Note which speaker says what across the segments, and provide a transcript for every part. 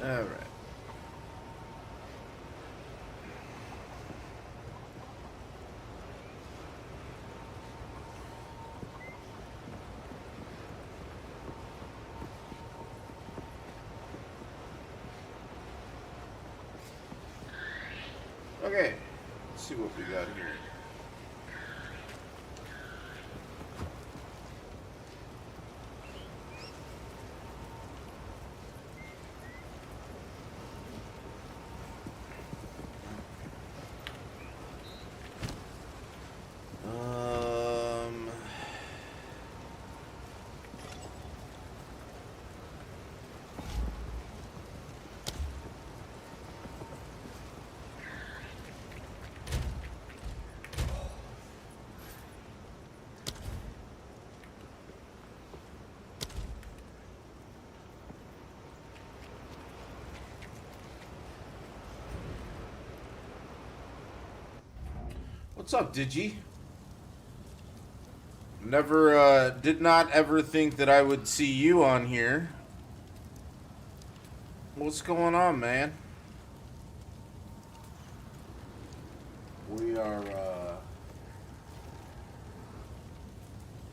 Speaker 1: Alright. Okay, let's see what we got here. What's up, Digi? Never, did not ever think that I would see you on here. What's going on, man? We are,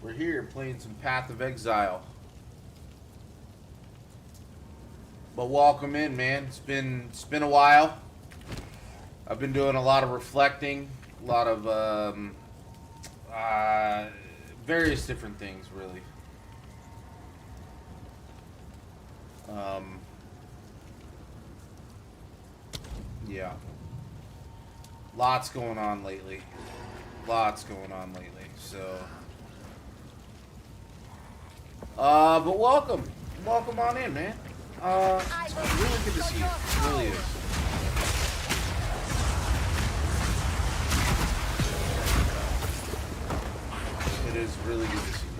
Speaker 1: we're here playing some Path of Exile. But welcome in, man. It's been a while. I've been doing a lot of reflecting. A lot of various different things, really. Yeah. Lots going on lately. So, but welcome. Welcome on in, man. It's really good to see you. It really is. It is really good to see you.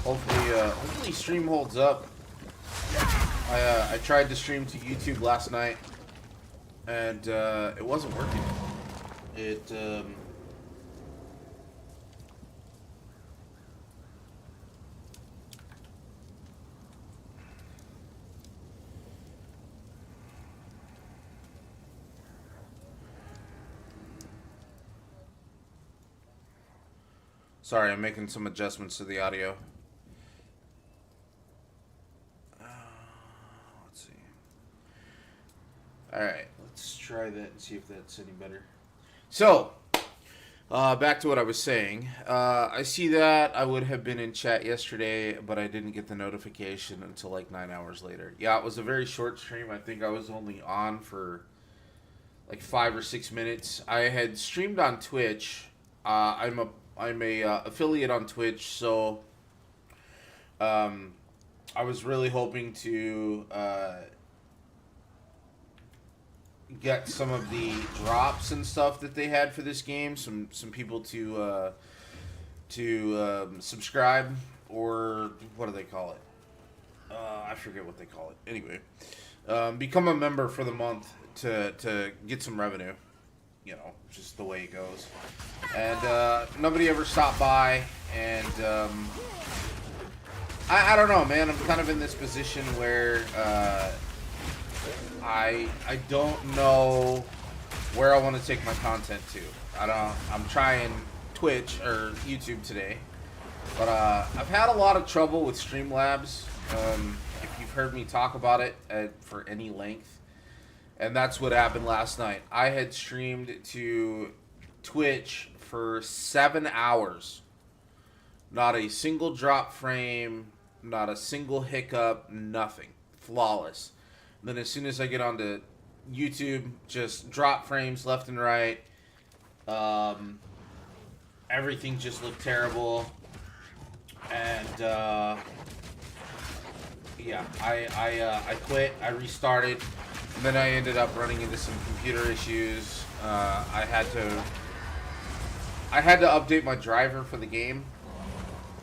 Speaker 1: Hopefully stream holds up. I tried to stream to YouTube last night, and it wasn't working. Sorry, I'm making some adjustments to the audio. Let's see. Alright, let's try that and see if that's any better. So, back to what I was saying. I see that I would have been in chat yesterday, but I didn't get the notification until like 9 hours later. Yeah, it was a very short stream. I think I was only on for like 5 or 6 minutes. I had streamed on Twitch. I'm a affiliate on Twitch, so I was really hoping to get some of the drops and stuff that they had for this game. Some people to subscribe, or what do they call it? I forget what they call it. Anyway, become a member for the month to get some revenue. You know, just the way it goes. And nobody ever stopped by, and I don't know, man. I'm kind of in this position where I don't know where I want to take my content to. I'm trying Twitch or YouTube today, but I've had a lot of trouble with Streamlabs. If you've heard me talk about it for any length. And that's what happened last night. I had streamed to Twitch for 7 hours. Not a single drop frame, not a single hiccup, nothing. Flawless. And then as soon as I get onto YouTube, just drop frames left and right. Everything just looked terrible. And yeah, I quit. I restarted. And then I ended up running into some computer issues. I had to update my driver for the game,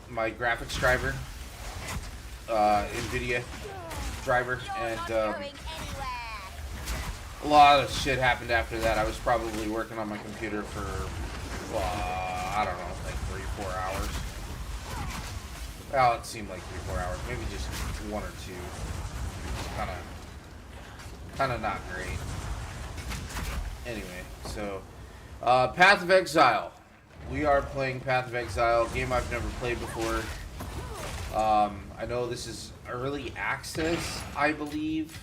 Speaker 1: my graphics driver, NVIDIA driver, and a lot of shit happened after that. I was probably working on my computer for, I don't know, like 3-4 hours. Well, it seemed like 3-4 hours, maybe just 1 or 2. kind of not great. Anyway, so Path of Exile. We are playing Path of Exile, game I've never played before. I know this is early access, I believe.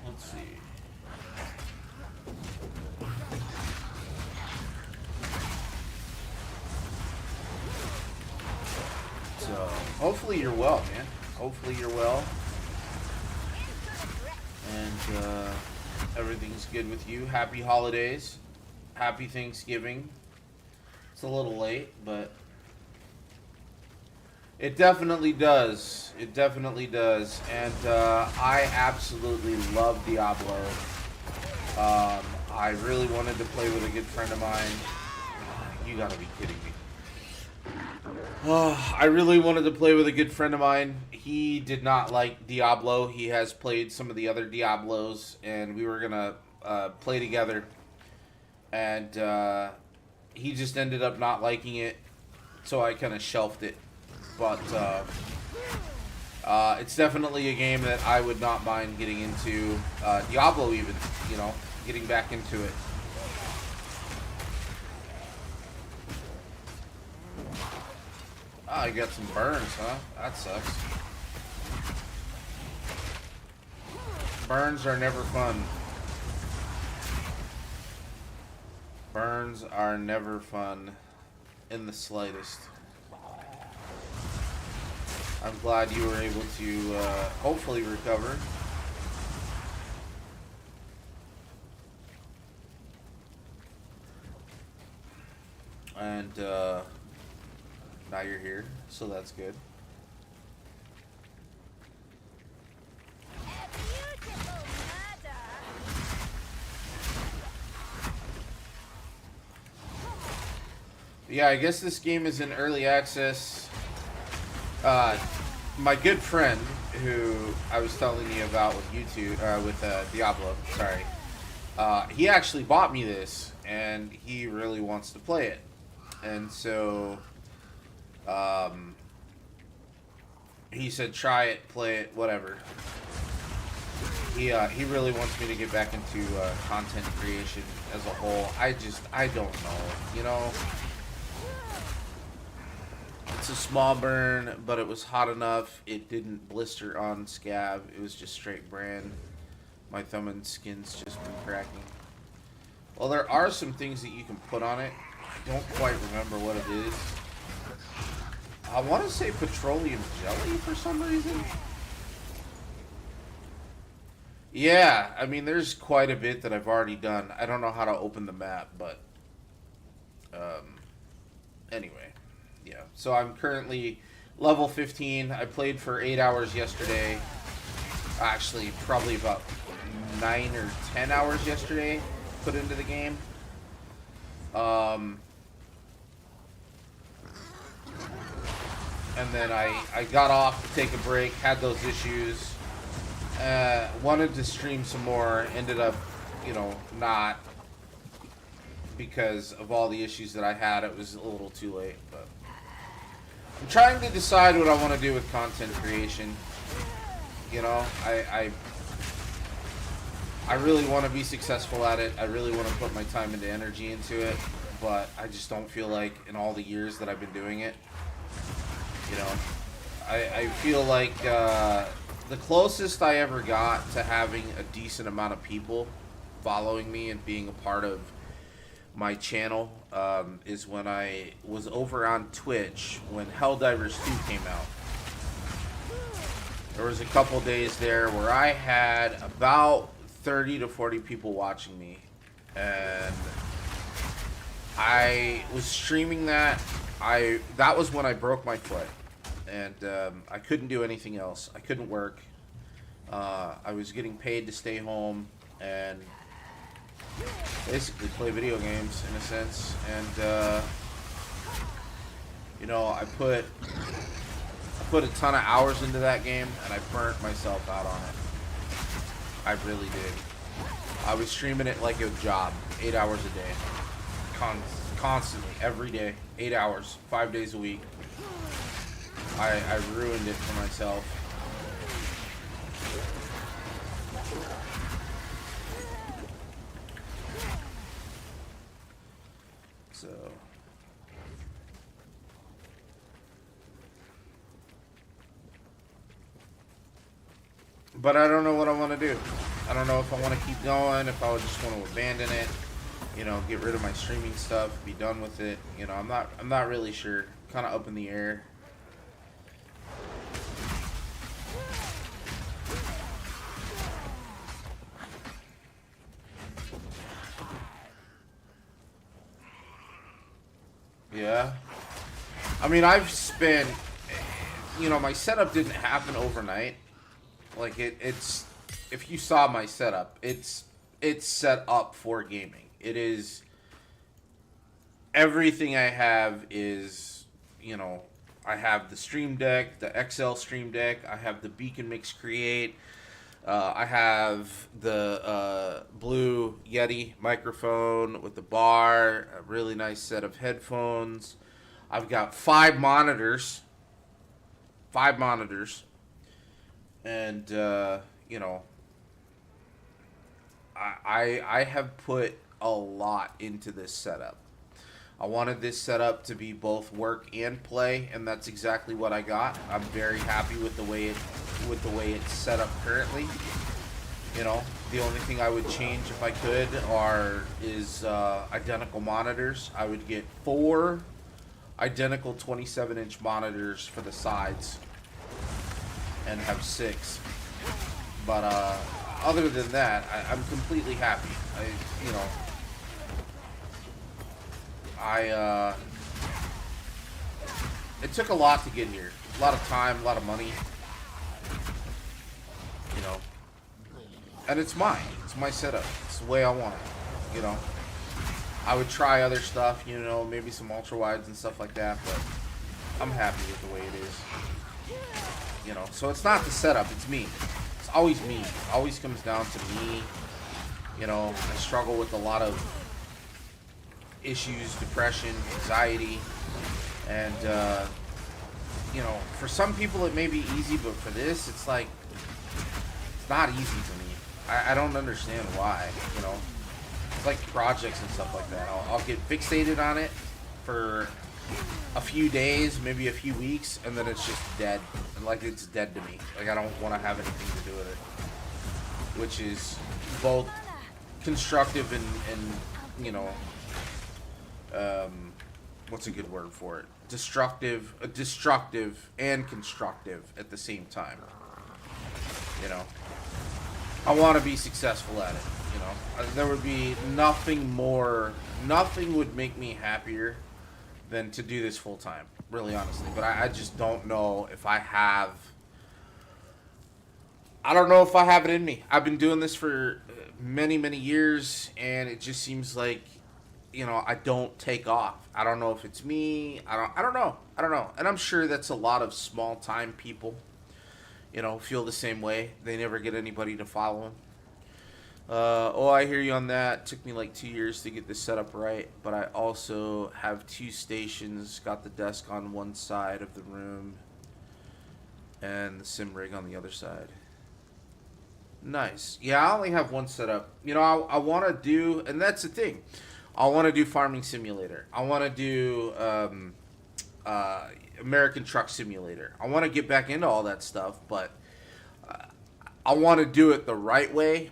Speaker 1: Let's see. So, hopefully you're well, man. Hopefully you're well. And everything's good with you. Happy holidays. Happy Thanksgiving. It's a little late, but it definitely does. It definitely does. And I absolutely love Diablo. I really wanted to play with a good friend of mine. You gotta be kidding me. I really wanted to play with a good friend of mine. He did not like Diablo. He has played some of the other Diablos, and we were gonna play together. And he just ended up not liking it, so I kind of shelved it. But it's definitely a game that I would not mind getting into. Diablo even, you know, getting back into it. Ah, I got some burns, huh? That sucks. Burns are never fun. Burns are never fun in the slightest. I'm glad you were able to hopefully recover. And now you're here, so that's good. Yeah, I guess this game is in early access. My good friend, who I was telling you about with YouTube, with Diablo, sorry, he actually bought me this, and he really wants to play it. And so, he said, try it, play it, whatever. He really wants me to get back into content creation as a whole. I don't know, you know. It's a small burn, but it was hot enough. It didn't blister on scab. It was just straight brand. My thumb and skin's just been cracking. Well, there are some things that you can put on it. I don't quite remember what it is. I want to say petroleum jelly for some reason. Yeah, I mean, there's quite a bit that I've already done. I don't know how to open the map, but anyway, yeah. So I'm currently level 15. I played for 8 hours yesterday. Actually, probably about 9 or 10 hours yesterday put into the game. And then I got off to take a break, had those issues. Wanted to stream some more, ended up, you know, not, because of all the issues that I had. It was a little too late, but I'm trying to decide what I want to do with content creation. You know, I really want to be successful at it. I really want to put my time and energy into it, but I just don't feel like in all the years that I've been doing it, you know, I feel like the closest I ever got to having a decent amount of people following me and being a part of my channel is when I was over on Twitch when Helldivers 2 came out. There was a couple days there where I had about 30 to 40 people watching me, and I was streaming that. That was when I broke my foot, and I couldn't do anything else. I couldn't work. I was getting paid to stay home and basically play video games in a sense, and You know, I put a ton of hours into that game, and I burnt myself out on it. I really did. I was streaming it like a job, 8 hours a day, constantly, every day, 8 hours, 5 days a week. I ruined it for myself. So, but I don't know what I want to do. I don't know if I want to keep going, if I would just want to abandon it, you know, get rid of my streaming stuff, be done with it. You know, I'm not really sure. Kind of up in the air. Yeah. I mean, I've spent, you know, my setup didn't happen overnight. Like it's if you saw my setup, it's set up for gaming. It is everything I have is, you know, I have the Stream Deck, the Exile Stream Deck, I have the Beacon Mix Create, I have the Blue Yeti microphone with the bar, a really nice set of headphones. I've got 5 monitors, and you know, I have put a lot into this setup. I wanted this setup to be both work and play, and that's exactly what I got. I'm very happy with the way it's set up currently. You know, the only thing I would change if I could is identical monitors. I would get 4 identical 27-inch monitors for the sides and have 6. But other than that, I'm completely happy. It took a lot to get here. A lot of time, a lot of money. You know. And it's mine. It's my setup. It's the way I want it. You know. I would try other stuff, you know, maybe some ultra wides and stuff like that, but I'm happy with the way it is. You know, so it's not the setup, it's me. It's always me. It always comes down to me. You know, I struggle with a lot of issues, depression, anxiety, and you know, for some people it may be easy, but for this, it's like, it's not easy to me. I don't understand why, you know. It's like projects and stuff like that. I'll get fixated on it for a few days, maybe a few weeks, and then it's just dead. And like, it's dead to me. Like, I don't want to have anything to do with it. Which is both constructive and you know, what's a good word for it? Destructive and constructive at the same time. You know, I want to be successful at it. You know, there would be nothing would make me happier than to do this full time, really honestly. But I just don't know if I have it in me. I've been doing this for many, many years, and it just seems like, you know, I don't take off. I don't know if it's me. I don't know. And I'm sure that's a lot of small time people, you know, feel the same way. They never get anybody to follow them. I hear you on that. Took me like 2 years to get this set up right, but I also have 2 stations, got the desk on one side of the room, and the sim rig on the other side. Nice. Yeah, I only have one setup. You know, I want to do, and that's the thing, I want to do Farming Simulator. I want to do American Truck Simulator. I want to get back into all that stuff, but I want to do it the right way.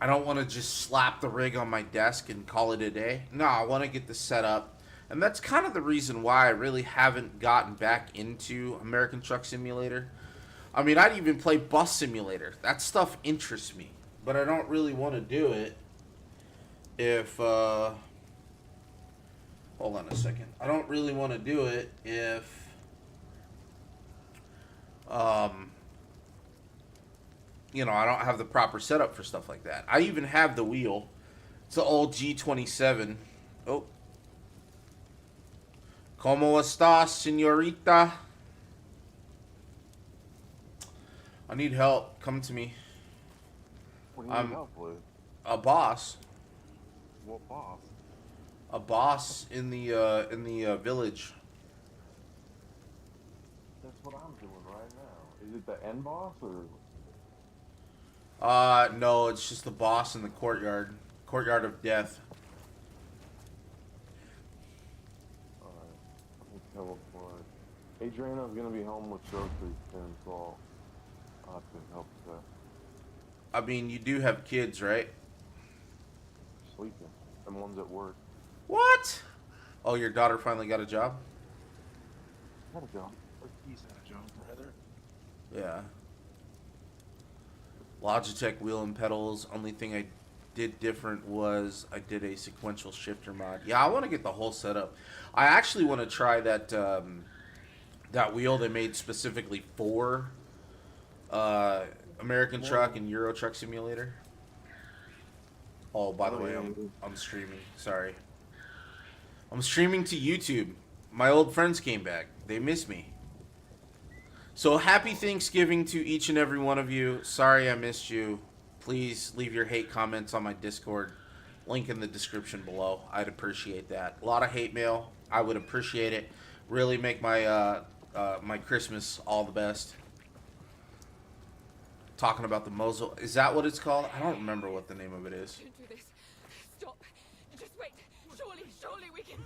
Speaker 1: I don't want to just slap the rig on my desk and call it a day. No, I want to get the setup. And that's kind of the reason why I really haven't gotten back into American Truck Simulator. I mean, I'd even play Bus Simulator. That stuff interests me. But I don't really want to do it if... hold on a second. I don't really want to do it if... you know, I don't have the proper setup for stuff like that. I even have the wheel. It's the old G27. Oh. ¿Cómo estás, señorita? I need help. Come to me.
Speaker 2: What do you need help with?
Speaker 1: A boss.
Speaker 2: What boss?
Speaker 1: A boss in the village.
Speaker 2: That's what I'm doing right now. Is it the end boss or?
Speaker 1: No, it's just the boss in the courtyard. Courtyard of Death.
Speaker 2: Alright, let me teleport. Adriana's gonna be home with groceries soon, so I'll have to help with that.
Speaker 1: I mean, you do have kids, right?
Speaker 2: Sleeping. And one's at work.
Speaker 1: What? Oh, your daughter finally got a job?
Speaker 2: Got a job.
Speaker 3: Or he's had a job, rather.
Speaker 1: Yeah. Logitech wheel and pedals. Only thing I did different was I did a sequential shifter mod. Yeah, I want to get the whole setup. I actually want to try that that wheel they made specifically for American Truck and Euro Truck Simulator. Oh, by the way, I'm streaming. Sorry. I'm streaming to YouTube. My old friends came back. They miss me. So happy Thanksgiving to each and every one of you. Sorry I missed you. Please leave your hate comments on my Discord. Link in the description below. I'd appreciate that. A lot of hate mail. I would appreciate it. Really make my my Christmas all the best. Talking about the Mosul. Is that what it's called? I don't remember what the name of it is.
Speaker 4: Don't do this. Stop. Just wait. Surely we can.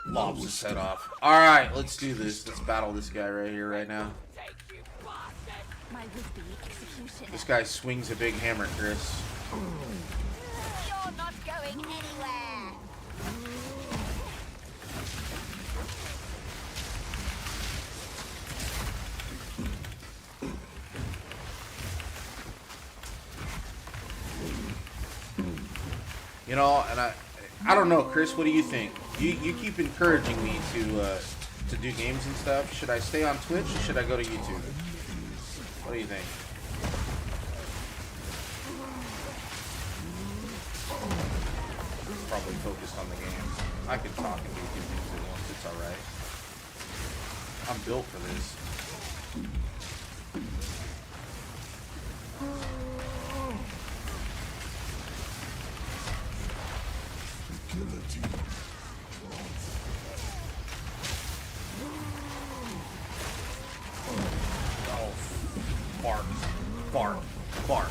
Speaker 1: Lobs his head off. Alright, let's do this. Let's battle this guy right here, right now.
Speaker 4: Take you, bastard.
Speaker 5: My would-be executioner.
Speaker 1: This guy swings a big hammer, Chris.
Speaker 5: You're not going anywhere.
Speaker 1: You know, and I don't know, Chris, what do you think? You keep encouraging me to do games and stuff. Should I stay on Twitch or should I go to YouTube? What do you think? Probably focused on the game. I can talk and do things at once. It's alright. I'm built for this. Oh, bark, bark, bark.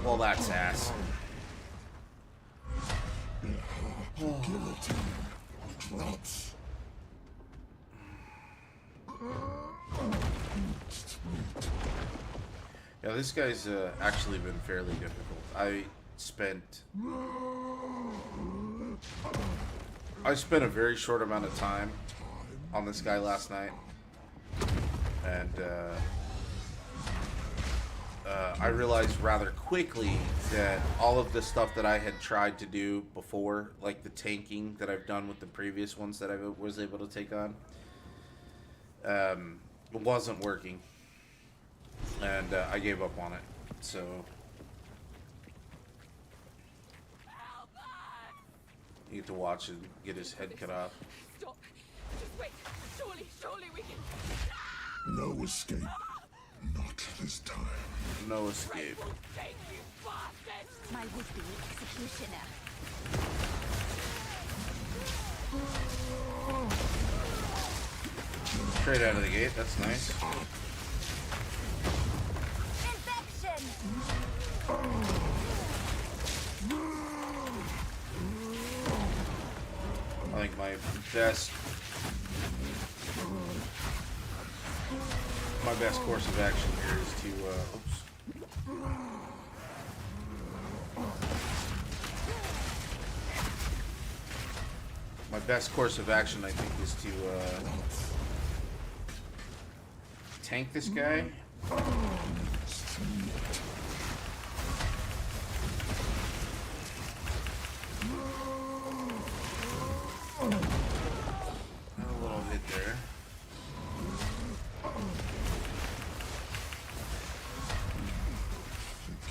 Speaker 1: Well, that's ass. Yeah, this guy's actually been fairly difficult. I spent a very short amount of time on this guy last night, and I realized rather quickly that all of the stuff that I had tried to do before, like the tanking that I've done with the previous ones that I was able to take on, wasn't working. And I gave up on it. So you get to watch him get his head cut off.
Speaker 4: Stop. Just wait. Surely we can.
Speaker 6: No escape. Not this time.
Speaker 1: No escape.
Speaker 4: Will take you, bastard.
Speaker 5: My would-be executioner.
Speaker 1: Straight out of the gate. That's nice.
Speaker 5: Infection.
Speaker 1: I think my best course of action here is to oops. My best course of action, I think, is to tank this guy. A little hit there.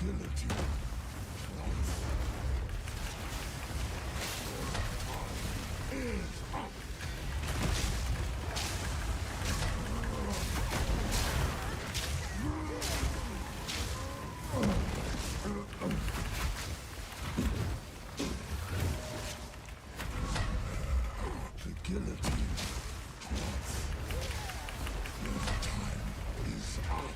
Speaker 6: Agility. Guillotine. Your time is up.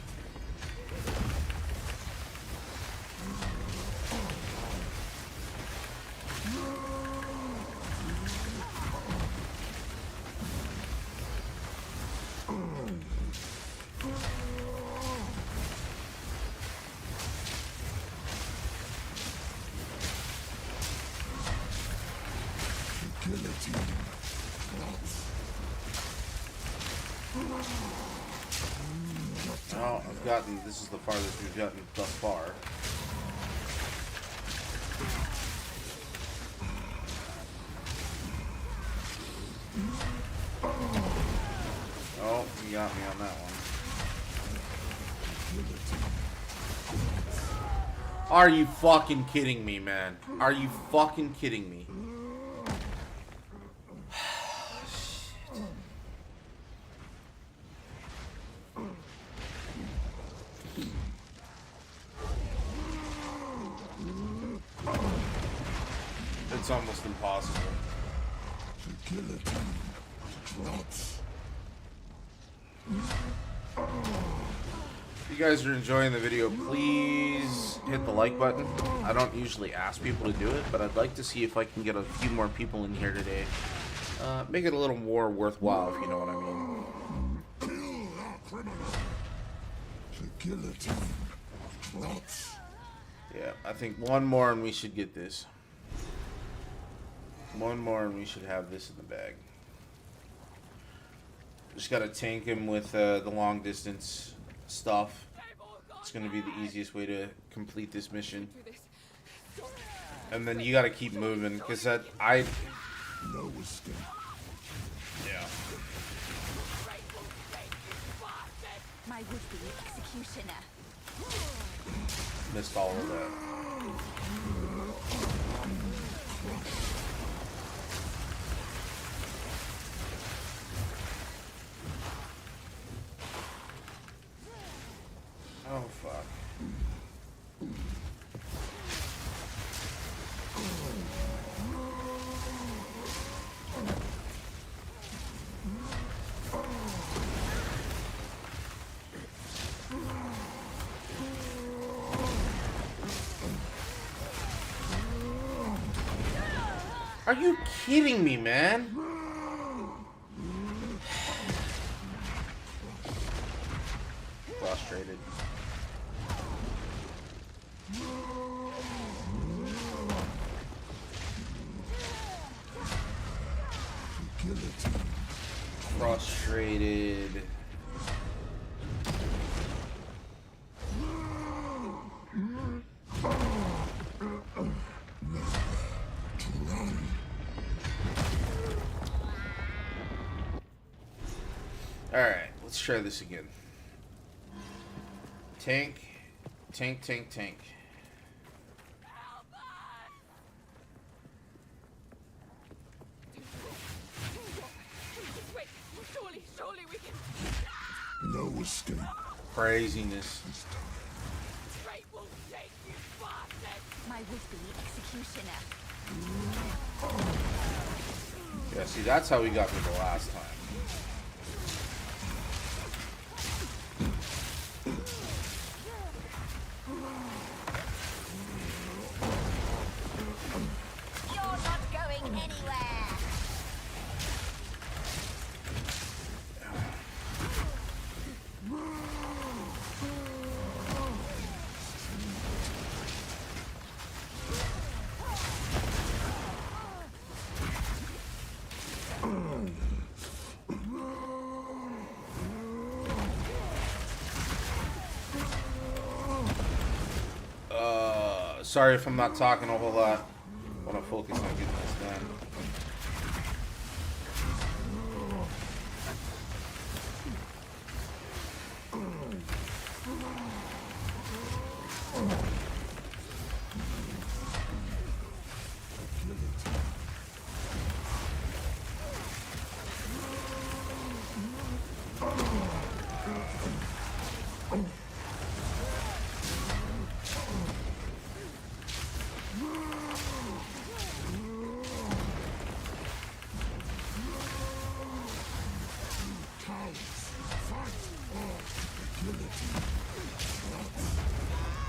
Speaker 6: Guillotine.
Speaker 1: Oh, I've gotten. This is the farthest we've gotten thus far. Oh, you got me on that one. Are you fucking kidding me, man? Are you fucking kidding me? It's almost impossible.
Speaker 6: The guillotine drops.
Speaker 1: If you guys are enjoying the video, please hit the like button. I don't usually ask people to do it, but I'd like to see if I can get a few more people in here today. Make it a little more worthwhile, if you know what I mean.
Speaker 6: Kill that criminal. The guillotine drops.
Speaker 1: Yeah, I think one more and we should get this. One more and we should have this in the bag. Just gotta tank him with the long distance stuff. It's gonna be the easiest way to complete this mission. And then you gotta keep moving, because
Speaker 6: No escape.
Speaker 1: Yeah.
Speaker 5: My would-be executioner.
Speaker 1: Missed all of that. Oh, fuck. Are you kidding me, man? Frustrated.
Speaker 6: Guillotine.
Speaker 1: Frustrated. Alright, let's try this again. Tank, tank, tank, tank.
Speaker 4: Wait, surely we can.
Speaker 6: No escape.
Speaker 1: Craziness.
Speaker 6: This time.
Speaker 4: Straight will take you, bastard.
Speaker 5: My would-be executioner.
Speaker 1: Yeah, see, that's how we got me the last time.
Speaker 5: You're not going anywhere.
Speaker 1: Sorry if I'm not talking a whole lot. I want to focus on getting this done.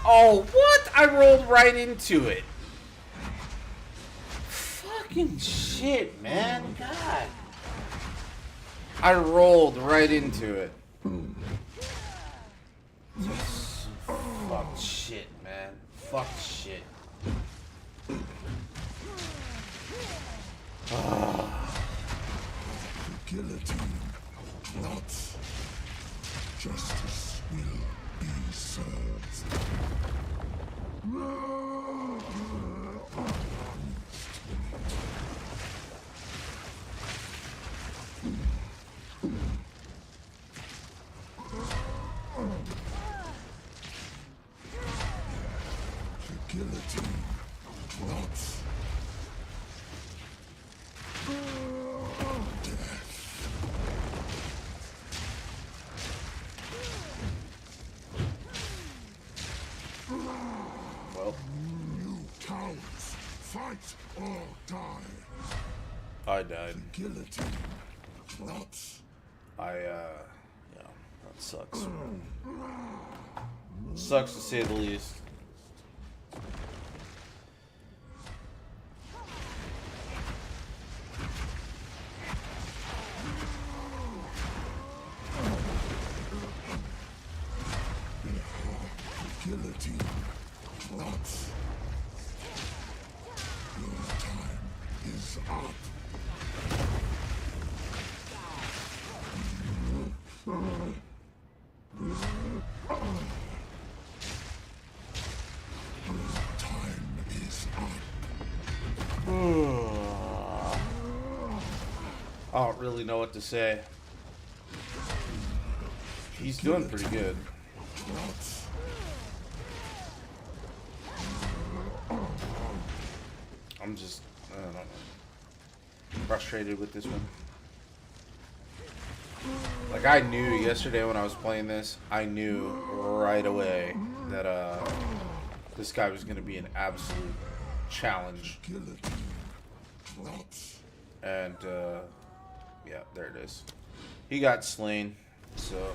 Speaker 1: Oh, what? I rolled right into it. Fucking shit, man. God. I rolled right into it. Fuck shit, man. Fuck shit.
Speaker 6: The guillotine plots. Justice will be served. The guillotine plots.
Speaker 1: Well,
Speaker 6: You cowards, fight or die.
Speaker 1: I died.
Speaker 6: The guillotine plots.
Speaker 1: Yeah, that sucks. Sucks to say the least.
Speaker 6: The guillotine plots. Your time is up. Time is up.
Speaker 1: I don't really know what to say. He's doing pretty good.
Speaker 6: Plots.
Speaker 1: I'm just, I don't know, frustrated with this one. Like, I knew yesterday when I was playing this, I knew right away that this guy was going to be an absolute challenge.
Speaker 6: Guillotine plots.
Speaker 1: And yeah, there it is. He got slain. So,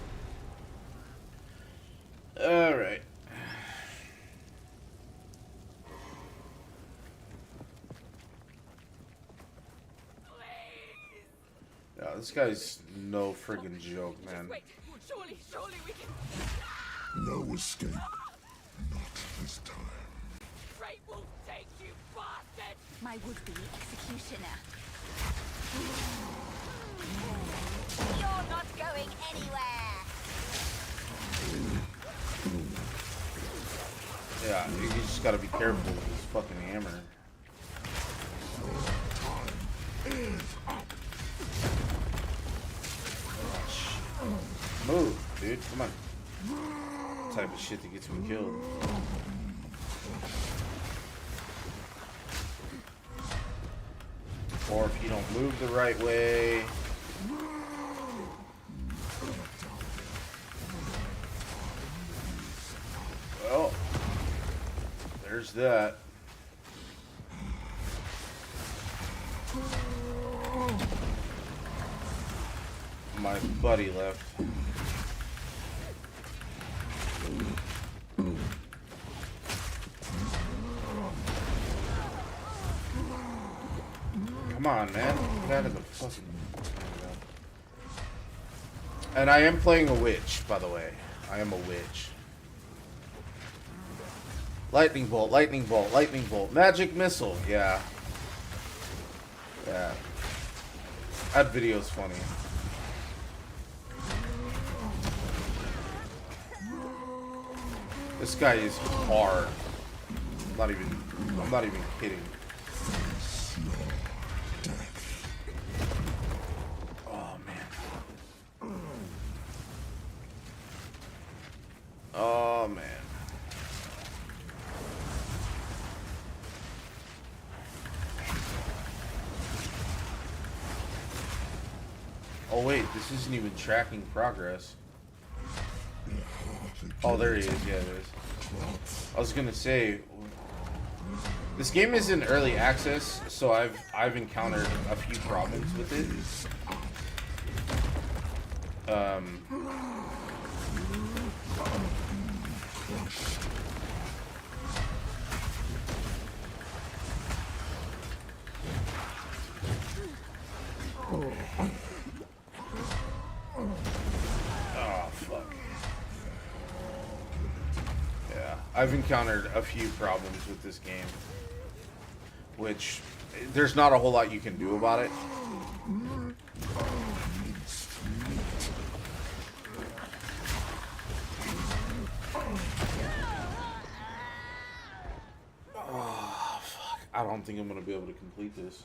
Speaker 1: all right. Yeah, this guy's no friggin' joke, man.
Speaker 4: Just wait. Surely we can.
Speaker 6: No escape. Not this time.
Speaker 4: Great will take you, bastard!
Speaker 5: My would-be executioner. You're not going anywhere.
Speaker 1: Yeah, you just gotta be careful with this fucking hammer. Move, dude. Come on. Type of shit that gets me killed. Or if you don't move the right way. Well, there's that. My buddy left. Come on, man. Get out of the fucking... And I am playing a witch, by the way. I am a witch. Lightning bolt, lightning bolt, lightning bolt. Magic missile, yeah. Yeah. That video's funny. This guy is hard. I'm not even kidding. Oh man. Oh man. Oh wait, this isn't even tracking progress. Oh, there he is. Yeah, there is. I was gonna say, this game is in early access, so I've encountered a few problems with it. Oh, fuck. Yeah, I've encountered a few problems with this game, which there's not a whole lot you can do about it. Oh, fuck. I don't think I'm going to be able to complete this.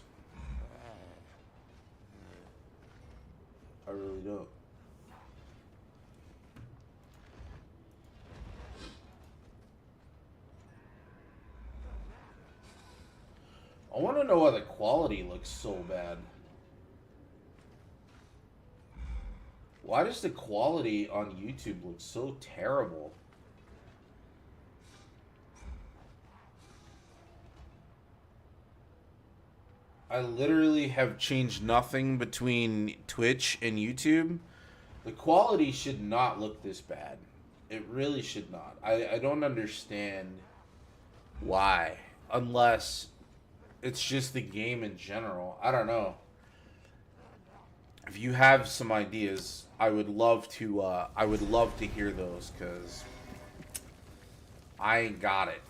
Speaker 1: I really don't. I want to know why the quality looks so bad. Why does the quality on YouTube look so terrible? I literally have changed nothing between Twitch and YouTube. The quality should not look this bad. It really should not. I don't understand why. Unless it's just the game in general. I don't know. If you have some ideas, I would love to hear those, because I ain't got it.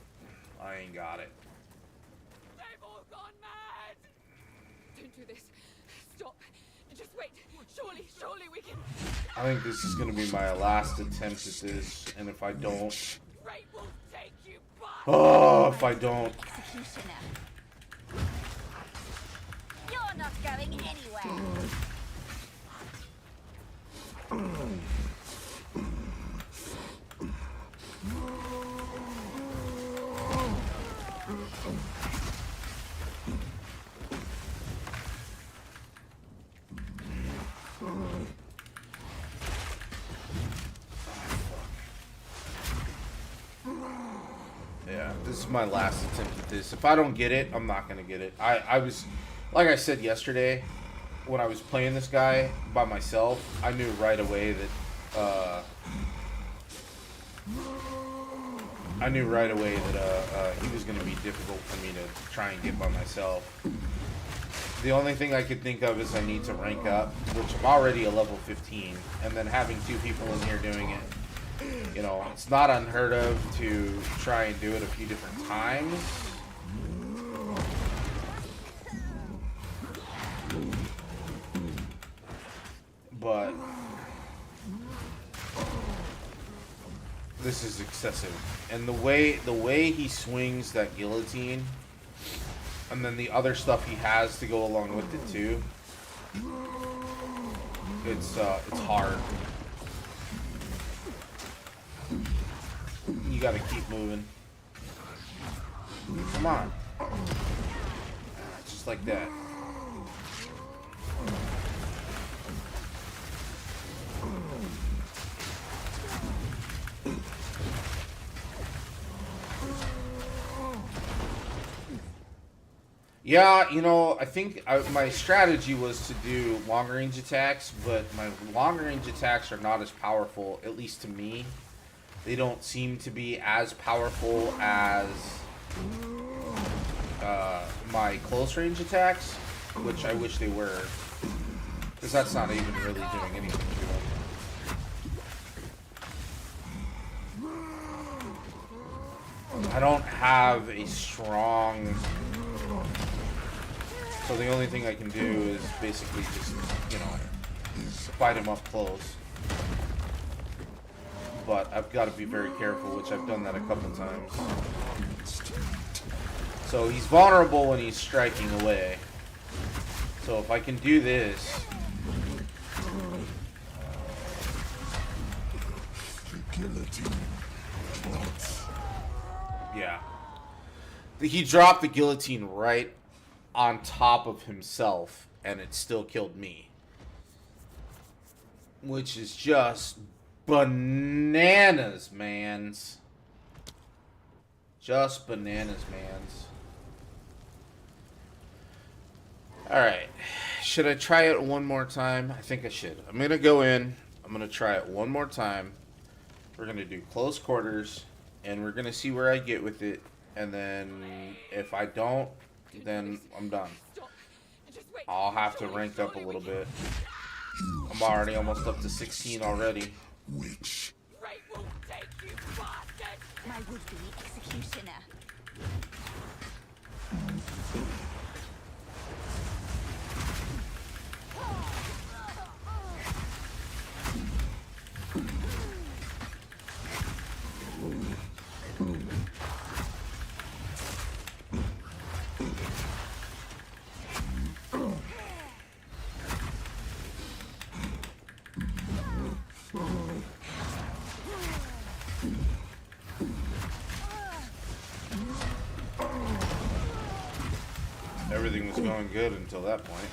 Speaker 1: I ain't got it.
Speaker 4: They've all gone mad! Don't do this. Stop. Just wait. Surely we can...
Speaker 1: I think this is going to be my last attempt at this, and if I don't...
Speaker 4: Fate will take you by...
Speaker 1: Oh, if I don't...
Speaker 5: Executioner. You're not going anywhere.
Speaker 1: Yeah, this is my last attempt at this. If I don't get it, I'm not going to get it. I was, like I said yesterday, when I was playing this guy by myself, I knew right away that, he was going to be difficult for me to try and get by myself. The only thing I could think of is I need to rank up, which I'm already a level 15, and then having two people in here doing it. You know, it's not unheard of to try and do it a few different times. But this is excessive. And the way he swings that guillotine, and then the other stuff he has to go along with it too, it's hard. You gotta keep moving. Come on. Just like that. Yeah, you know, I think my strategy was to do long range attacks, but my long range attacks are not as powerful, at least to me. They don't seem to be as powerful as my close range attacks, which I wish they were, because that's not even really doing anything to them. I don't have a strong... So the only thing I can do is basically just, you know, fight him up close. But I've got to be very careful, which I've done that a couple times. So he's vulnerable when he's striking away. So if I can do this... Yeah. He dropped the guillotine right on top of himself, and it still killed me. Which is just bananas, mans. Just bananas, mans. Alright. Should I try it one more time? I think I should. I'm going to go in. I'm going to try it one more time. We're going to do close quarters, and we're going to see where I get with it. And then if I don't, then I'm done.
Speaker 4: Stop. Just wait.
Speaker 1: I'll have to
Speaker 4: Surely,
Speaker 1: rank up a
Speaker 4: surely
Speaker 1: little
Speaker 4: we
Speaker 1: bit.
Speaker 6: You
Speaker 1: I'm already almost up to 16 already.
Speaker 6: witch.
Speaker 4: Great will take you, bastard!
Speaker 5: My would-be executioner.
Speaker 1: Everything was going good until that point.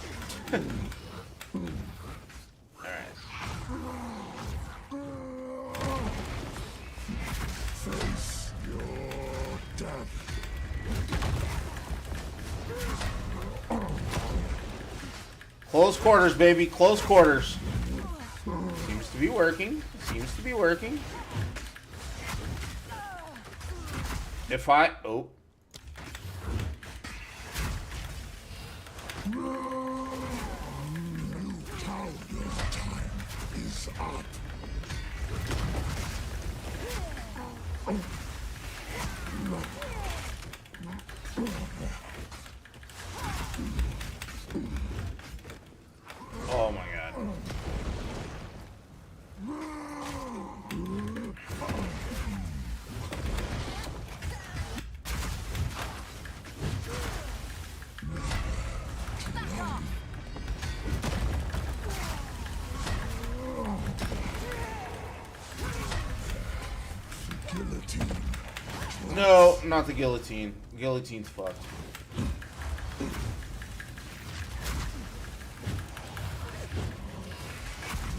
Speaker 1: Alright.
Speaker 6: Face your death.
Speaker 1: Close quarters, baby. Close quarters. Seems to be working. Seems to be working. If I... Oh.
Speaker 6: Your time is up.
Speaker 1: Oh my god.
Speaker 6: Guillotine.
Speaker 1: No, not the guillotine. Guillotine's fucked.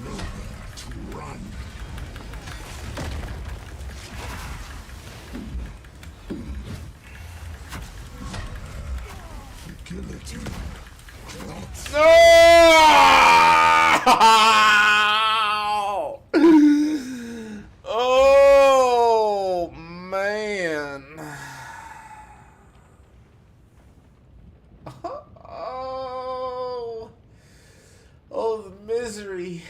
Speaker 6: Nowhere to run. Guillotine. Not
Speaker 1: No! Oh man. Oh. Oh, the misery.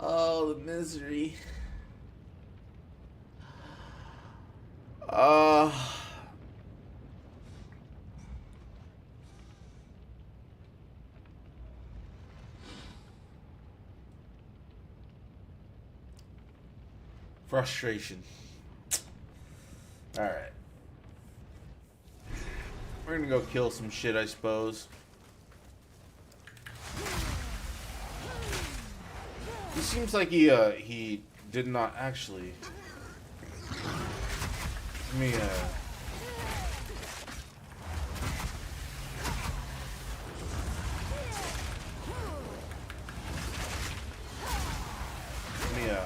Speaker 1: Oh, the misery. Frustration. Alright. We're gonna go kill some shit, I suppose. He seems like he did not actually. Let me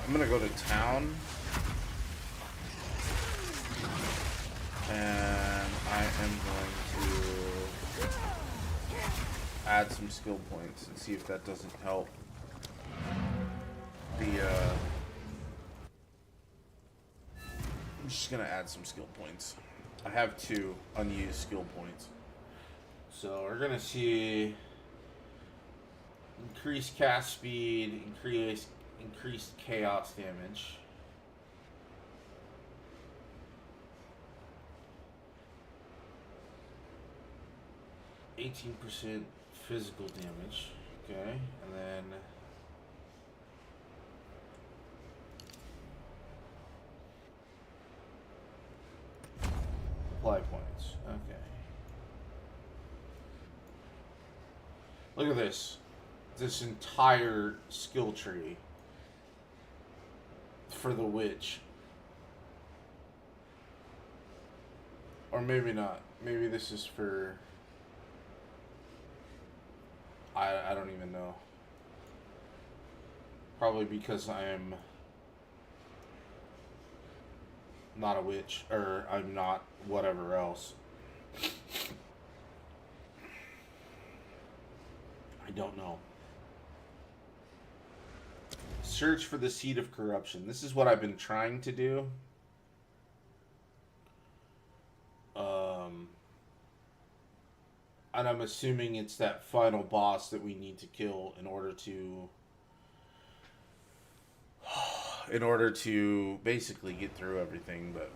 Speaker 1: I'm gonna go to town. And I am going to add some skill points and see if that doesn't help the I'm just gonna add some skill points. I have 2 unused skill points. So we're gonna see increased cast speed, increased chaos damage. %, physical damage. Okay, and then apply points. Okay. Look at this. This entire skill tree for the witch. Or maybe not. Maybe this is for... I don't even know. Probably because I am not a witch, or I'm not whatever else. I don't know. Search for the seed of corruption. This is what I've been trying to do. And I'm assuming it's that final boss that we need to kill in order to basically get through everything, but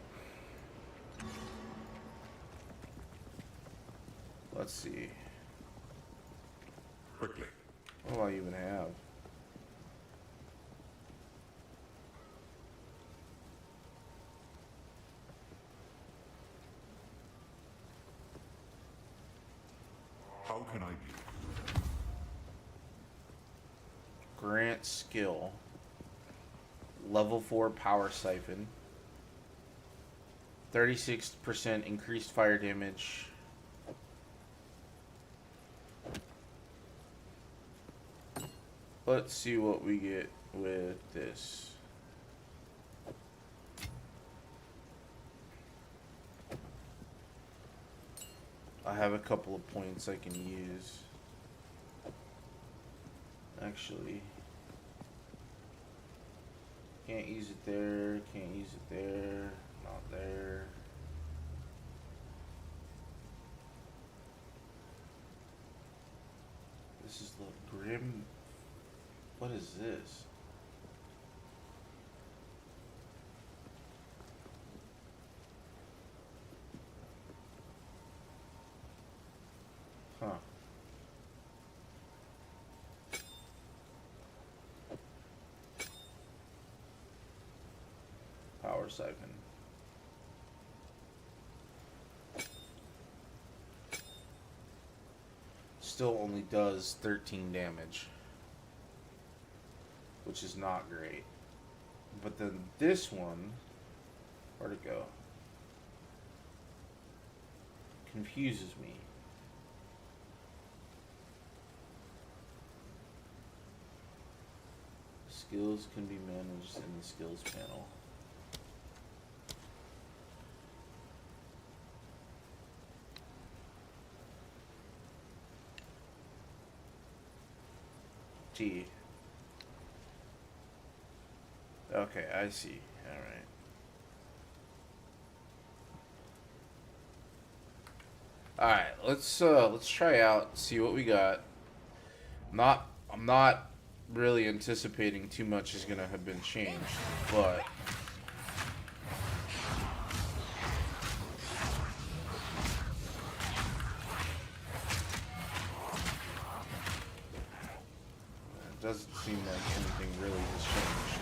Speaker 1: let's see.
Speaker 6: Quickly.
Speaker 1: What do I even have?
Speaker 6: How can I be?
Speaker 1: Grant skill. Level 4 power siphon. 36% increased fire damage. Let's see what we get with this. I have a couple of points I can use. Actually, can't use it there, can't use it there, not there. This is the grim. What is this? Huh. Power siphon. Still only does 13 damage, which is not great. But then this one, where'd it go? Confuses me. Skills can be managed in the skills panel. T. Okay, I see. All right. Let's try out, see what we got. I'm not really anticipating too much is gonna have been changed, but it doesn't seem like anything really has changed.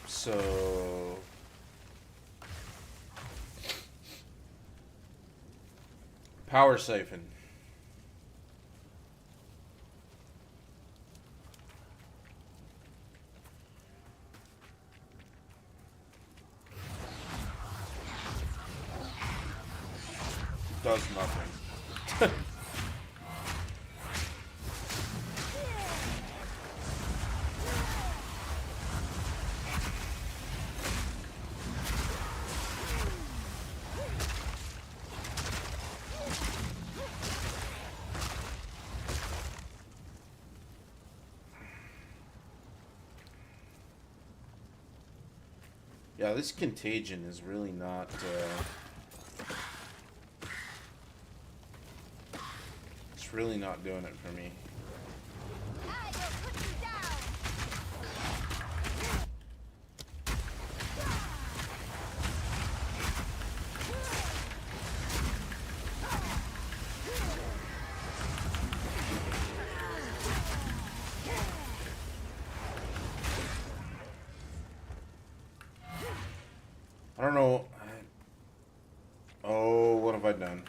Speaker 1: So power siphon. Does nothing. Yeah, this contagion is really not it's really not doing it for me. I don't know. Oh, what have I done?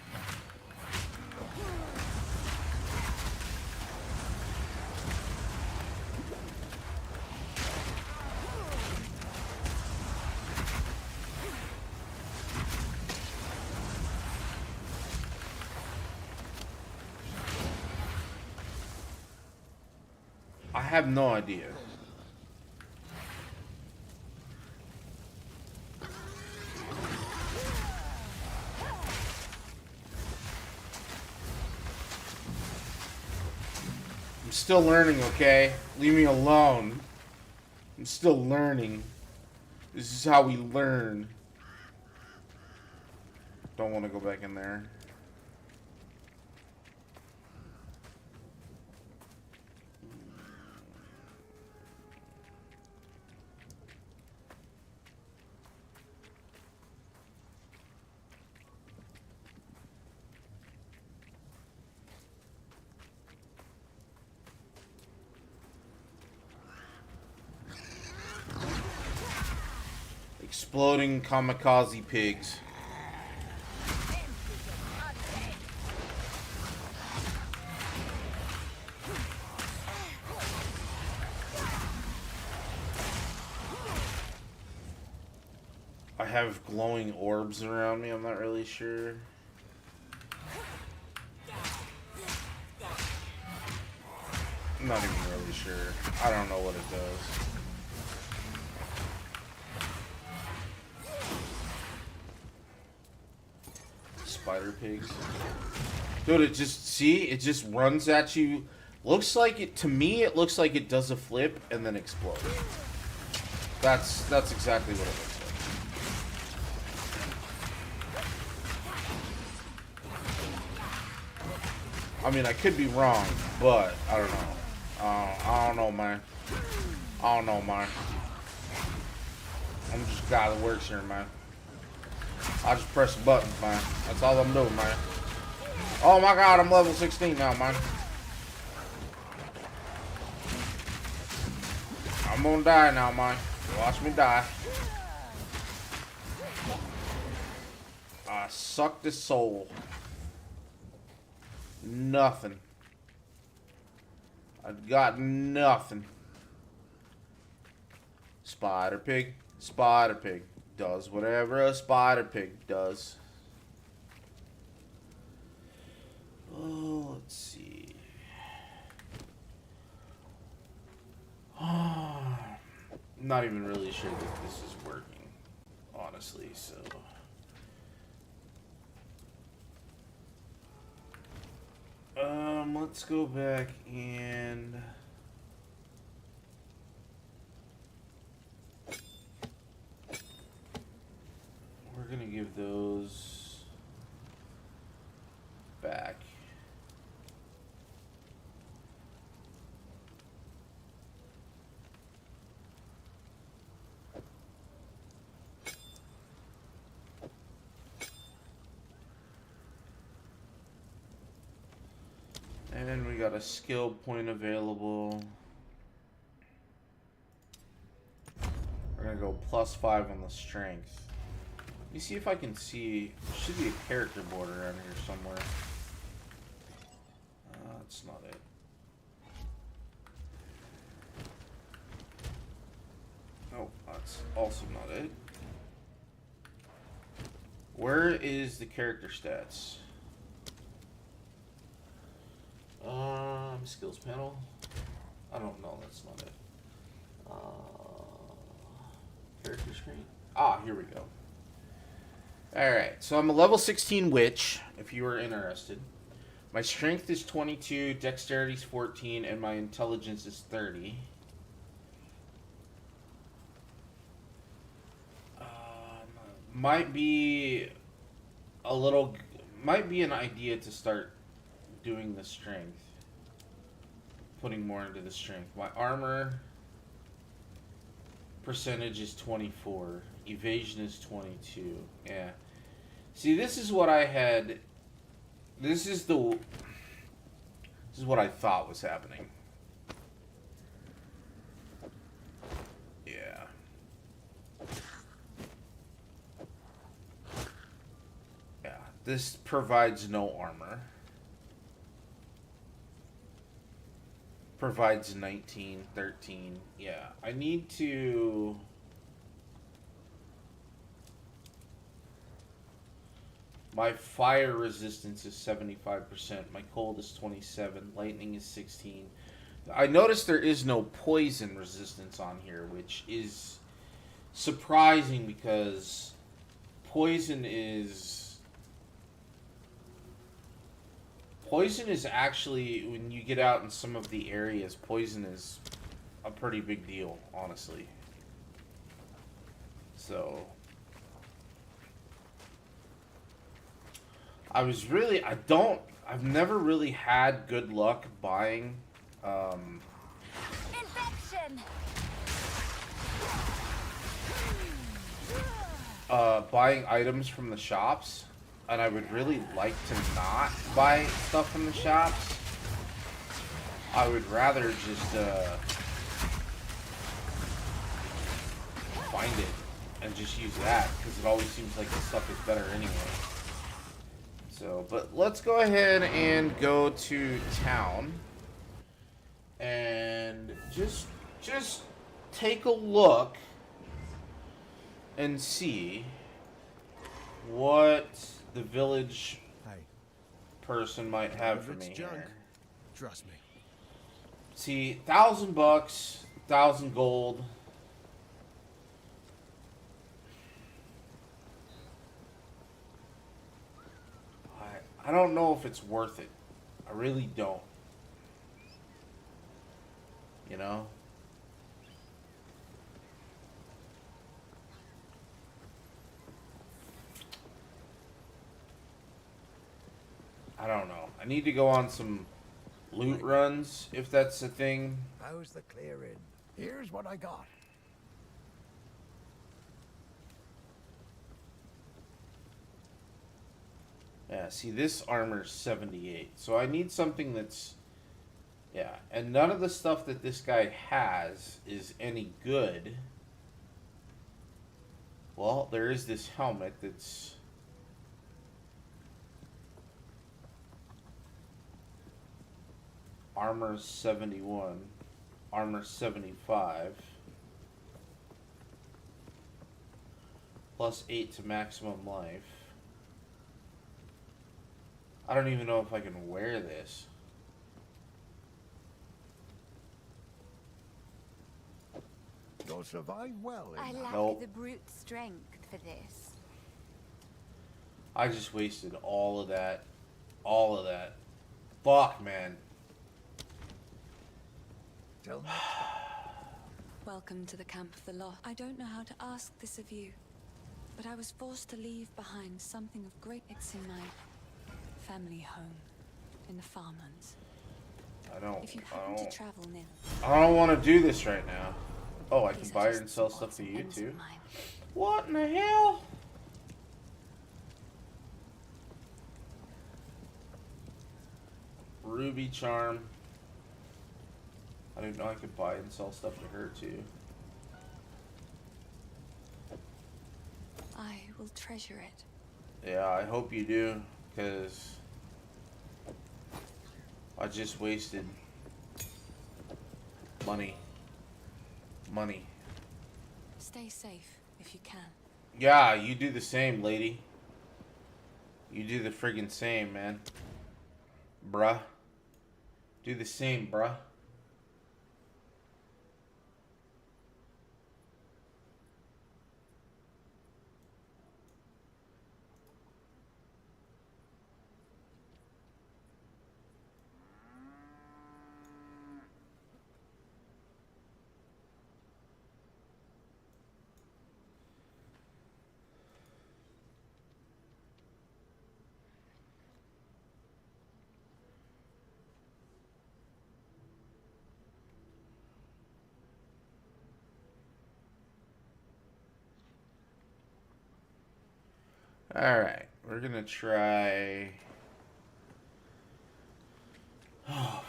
Speaker 1: I have no idea. I'm still learning, okay? Leave me alone. I'm still learning. This is how we learn. Don't want to go back in there. Exploding kamikaze pigs. I have glowing orbs around me, I'm not really sure. I'm not even really sure. I don't know what it does. Spider pigs. Dude, it just runs at you. Looks like it, to me, it looks like it does a flip and then explodes. That's exactly what it looks like. I mean, I could be wrong, but I don't know. I don't know, man. I don't know, man. I'm just a guy that works here, man. I just press the buttons, man. That's all I'm doing, man. Oh my god, I'm level 16 now, man. I'm gonna die now, man. Watch me die. I sucked his soul. Nothing. I've got nothing. Spider pig. Spider pig. Does whatever a spider pig does. Oh, let's see. Not even really sure that this is working, honestly, so. Let's go back and we're gonna give those back. And then we got a skill point available. We're gonna go +5 on the strength. Let me see if I can see. There should be a character board around here somewhere. That's not it. Oh, that's also not it. Where is the character stats? Skills panel. I don't know. That's not it. Character screen. Ah, here we go. Alright, so I'm a level 16 witch, if you are interested. My strength is 22, dexterity is 14, and my intelligence is 30. Might be an idea to start doing the strength. Putting more into the strength. My armor percentage is 24. Evasion is 22. Yeah. See, this is what I had. This is what I thought was happening. Yeah. Yeah. This provides no armor. Provides 19, 13. Yeah. I need to. My fire resistance is 75%. My cold is 27. Lightning is 16. I noticed there is no poison resistance on here, which is surprising because poison is actually, when you get out in some of the areas, poison is a pretty big deal, honestly. So I've never really had good luck buying,
Speaker 5: Infection.
Speaker 1: buying items from the shops, and I would really like to not buy stuff from the shops. I would rather just find it and just use that, because it always seems like the stuff is better anyway. So, but let's go ahead and go to town and just take a look and see what the village
Speaker 3: Hey,
Speaker 1: person might have for
Speaker 3: if it's
Speaker 1: me
Speaker 3: junk,
Speaker 1: here.
Speaker 3: trust me.
Speaker 1: See, $1,000, 1,000 gold. I don't know if it's worth it. I really don't. You know? I don't know. I need to go on some loot runs, if that's a thing.
Speaker 7: How's the clearing? Here's what I got.
Speaker 1: Yeah, see, this armor's 78. So I need something that's... Yeah, and none of the stuff that this guy has is any good. Well, there is this helmet that's... Armor 71. Armor 75. Plus 8 to maximum life. I don't even know if I can wear this.
Speaker 7: You'll survive well in
Speaker 5: I
Speaker 7: that.
Speaker 5: lack
Speaker 1: Nope.
Speaker 5: the brute strength for this.
Speaker 1: I just wasted all of that. All of that. Fuck, man.
Speaker 7: Till next
Speaker 4: Welcome to the camp of the lost. I don't know how to ask this of you, but I was forced to leave behind something of great. It's in my family home, in the farmlands. If you happen to travel near,
Speaker 1: I don't want to do this right now. Oh, I can
Speaker 4: these are
Speaker 1: buy
Speaker 4: just
Speaker 1: and sell
Speaker 4: some
Speaker 1: stuff
Speaker 4: odds
Speaker 1: to
Speaker 4: and
Speaker 1: you
Speaker 4: ends of
Speaker 1: too.
Speaker 4: mine.
Speaker 1: What in the hell? Ruby charm. I didn't know I could buy and sell stuff to her too.
Speaker 4: I will treasure it.
Speaker 1: Yeah, I hope you do, because I just wasted money. Money.
Speaker 4: Stay safe if you can.
Speaker 1: Yeah, you do the same, lady. You do the friggin' same, man. Bruh. Do the same, bruh. Alright, we're gonna try... Oh,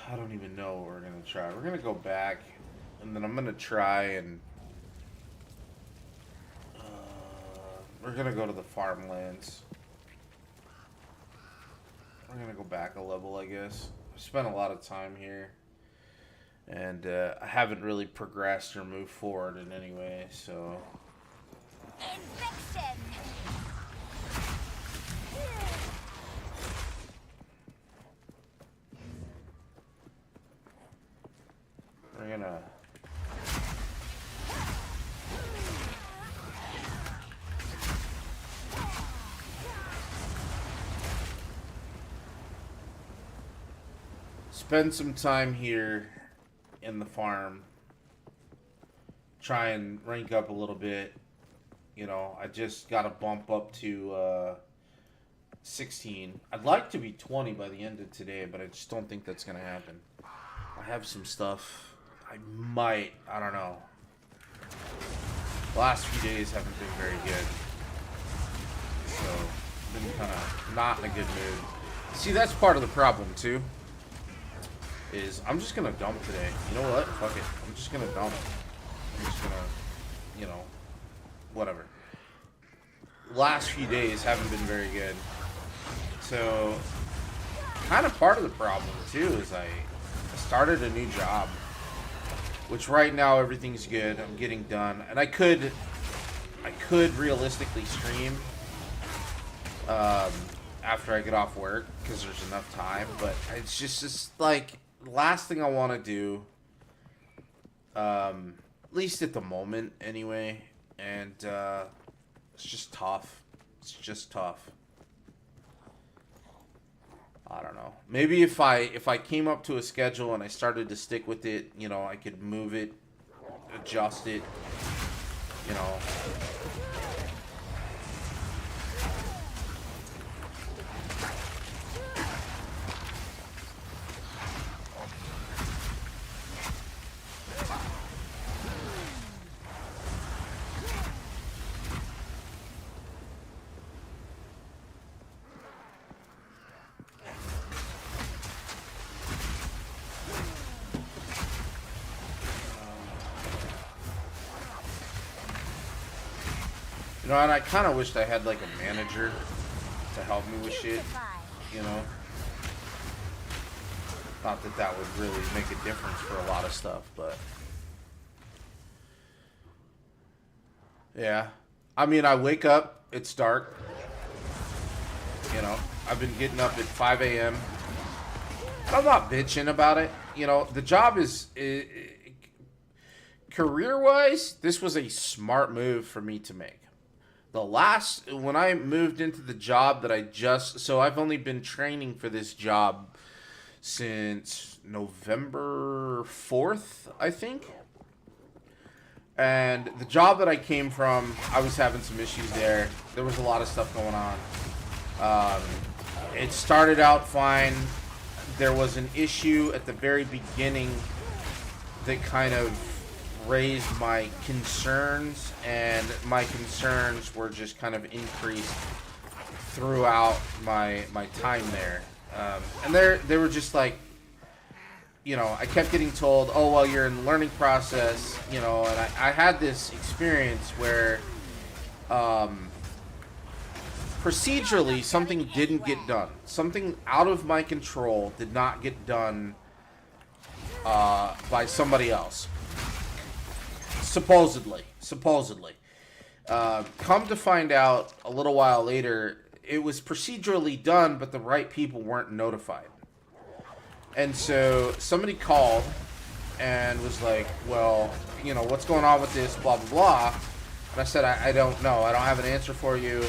Speaker 1: I don't even know what we're gonna try. We're gonna go back, and then I'm gonna try and... we're gonna go to the farmlands. We're gonna go back a level, I guess. I've spent a lot of time here, and I haven't really progressed or moved forward in any way, so...
Speaker 5: Infection.
Speaker 1: We're gonna... spend some time here in the farm. Try and rank up a little bit. You know, I just got to bump up to 16. I'd like to be 20 by the end of today, but I just don't think that's gonna happen. I have some stuff. I don't know. The last few days haven't been very good. So, I've been kind of not in a good mood. See, that's part of the problem, too. Is I'm just gonna dump today. You know what? Fuck it. I'm just gonna dump. I'm just gonna, you know, whatever. Last few days haven't been very good. So, kind of part of the problem, too, is I started a new job. Which right now everything's good. I'm getting done. And I could realistically stream after I get off work because there's enough time. But it's just like the last thing I want to do, at least at the moment anyway. And it's just tough. It's just tough. I don't know. Maybe if I came up to a schedule and I started to stick with it, you know, I could move it, adjust it, you know. You know, and I kind of wished I had, like, a manager to help me with shit, you know? Not that that would really make a difference for a lot of stuff, but... Yeah. I mean, I wake up, it's dark. You know, I've been getting up at 5 a.m. I'm not bitching about it. You know, the job is... career-wise, this was a smart move for me to make. When I moved into the job that so I've only been training for this job since November 4th, I think. And the job that I came from, I was having some issues there. There was a lot of stuff going on. It started out fine. There was an issue at the very beginning that kind of raised my concerns, and my concerns were just kind of increased throughout my time there. And they were just like, you know, I kept getting told, oh, well, you're in the learning process, you know, and I had this experience where procedurally something didn't get done. Something out of my control did not get done by somebody else. Supposedly. Come to find out a little while later, it was procedurally done, but the right people weren't notified. And so somebody called and was like, well, you know, what's going on with this, blah, blah, blah. And I said, I don't know. I don't have an answer for you.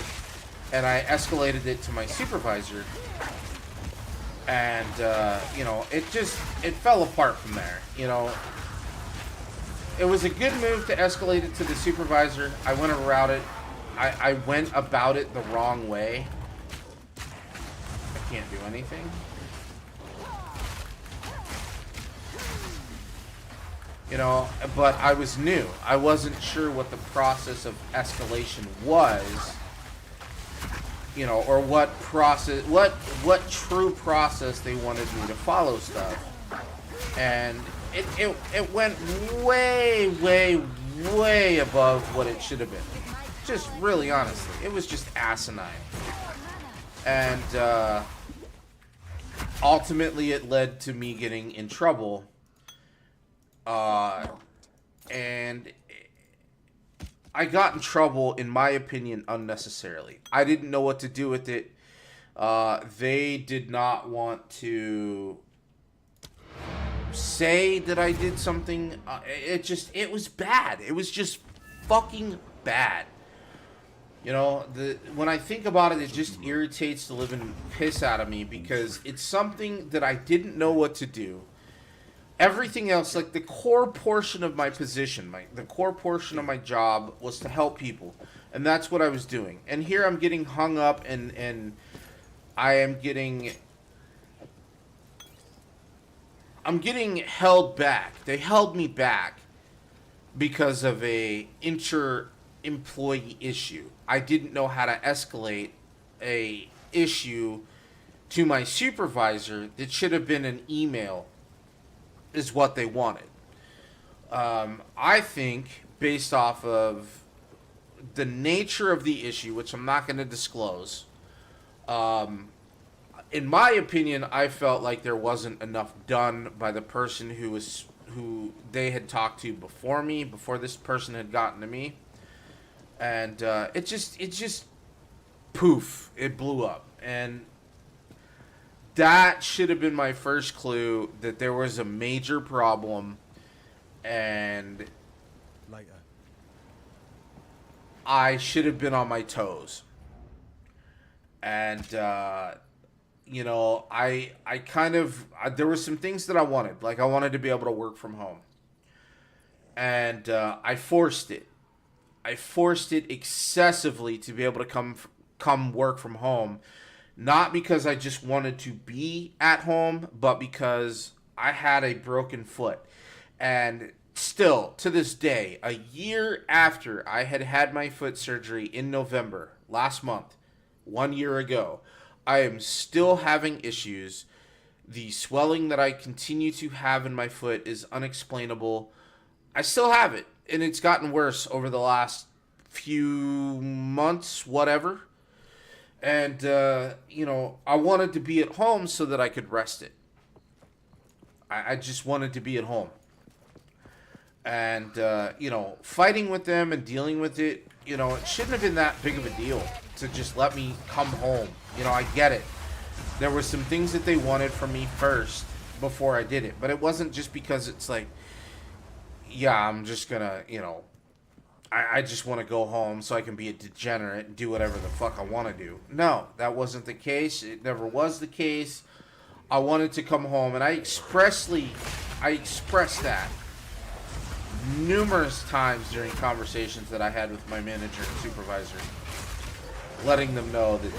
Speaker 1: And I escalated it to my supervisor. And, you know, it fell apart from there, you know. It was a good move to escalate it to the supervisor. I went around it. I went about it the wrong way. I can't do anything. You know, but I was new. I wasn't sure what the process of escalation was. You know, or what true process they wanted me to follow stuff. And it went way above what it should have been. Just really honestly. It was just asinine. And ultimately it led to me getting in trouble. And I got in trouble, in my opinion, unnecessarily. I didn't know what to do with it. They did not want to say that I did something. It was bad. It was just fucking bad. You know, when I think about it, it just irritates the living piss out of me because it's something that I didn't know what to do. Everything else, like the core portion of my position, the core portion of my job was to help people. And that's what I was doing. And here I'm getting hung up and I am getting held back. They held me back because of a inter-employee issue. I didn't know how to escalate a issue to my supervisor that should have been an email is what they wanted. I think based off of the nature of the issue, which I'm not going to disclose, in my opinion, I felt like there wasn't enough done by the person who they had talked to before me, before this person had gotten to me, and it just poof, it blew up, and that should have been my first clue that there was a major problem, and
Speaker 7: Later.
Speaker 1: I should have been on my toes. And you know, I kind of there were some things that I wanted. Like I wanted to be able to work from home. And I forced it. I forced it excessively to be able to come work from home, not because I just wanted to be at home, but because I had a broken foot. And still, to this day, a year after I had had my foot surgery in November, last month, 1 year ago, I am still having issues. The swelling that I continue to have in my foot is unexplainable. I still have it, and it's gotten worse over the last few months, whatever. And, you know, I wanted to be at home so that I could rest it. I just wanted to be at home. And, you know, fighting with them and dealing with it, you know, it shouldn't have been that big of a deal to just let me come home. You know, I get it. There were some things that they wanted from me first before I did it. But it wasn't just because it's like, yeah, I'm just gonna, you know, I just want to go home so I can be a degenerate and do whatever the fuck I want to do. No, that wasn't the case. It never was the case. I wanted to come home, and I expressed that numerous times during conversations that I had with my manager and supervisor, letting them know that,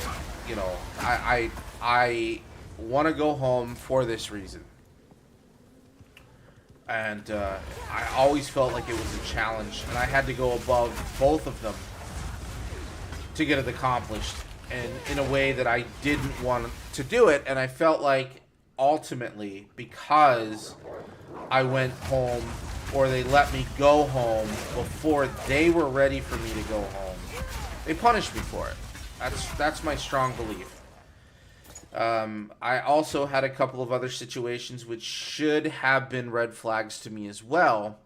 Speaker 1: you know, I want to go home for this reason. And I always felt like it was a challenge, and I had to go above both of them to get it accomplished, and in a way that I didn't want to do it. And I felt like ultimately, because I went home, or they let me go home before they were ready for me to go home, they punished me for it. That's my strong belief. I also had a couple of other situations which should have been red flags to me as well,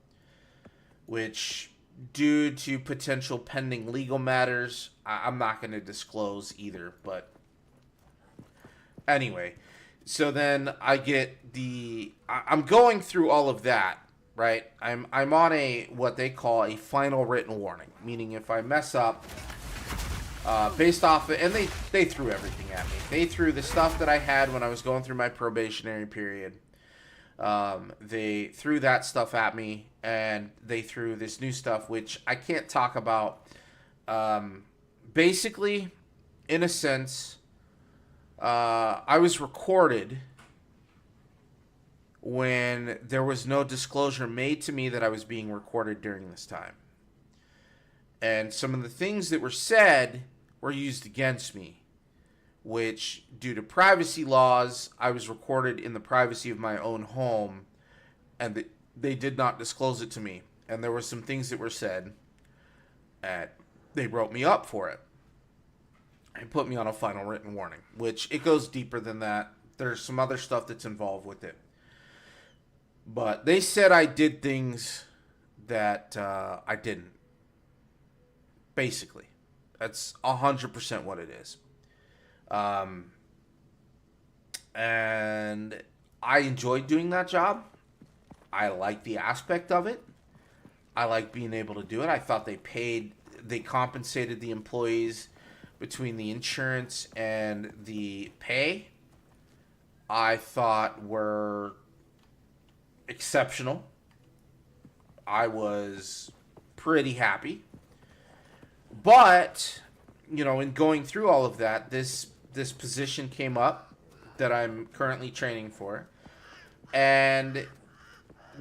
Speaker 1: which, due to potential pending legal matters, I'm not going to disclose either. But anyway, so then I get I'm going through all of that, right? I'm on what they call a final written warning, meaning if I mess up, based off it, and they threw everything at me. They threw the stuff that I had when I was going through my probationary period. They threw that stuff at me, and they threw this new stuff, which I can't talk about. Basically, in a sense, I was recorded when there was no disclosure made to me that I was being recorded during this time. And some of the things that were said were used against me, which, due to privacy laws, I was recorded in the privacy of my own home, and they did not disclose it to me. And there were some things that were said, and they wrote me up for it and put me on a final written warning, which it goes deeper than that. There's some other stuff that's involved with it. But they said I did things that I didn't. Basically. That's 100% what it is. And I enjoyed doing that job. I like the aspect of it. I like being able to do it. I thought they compensated the employees between the insurance and the pay, I thought were exceptional. I was pretty happy. But, you know, in going through all of that, this this position came up that I'm currently training for, and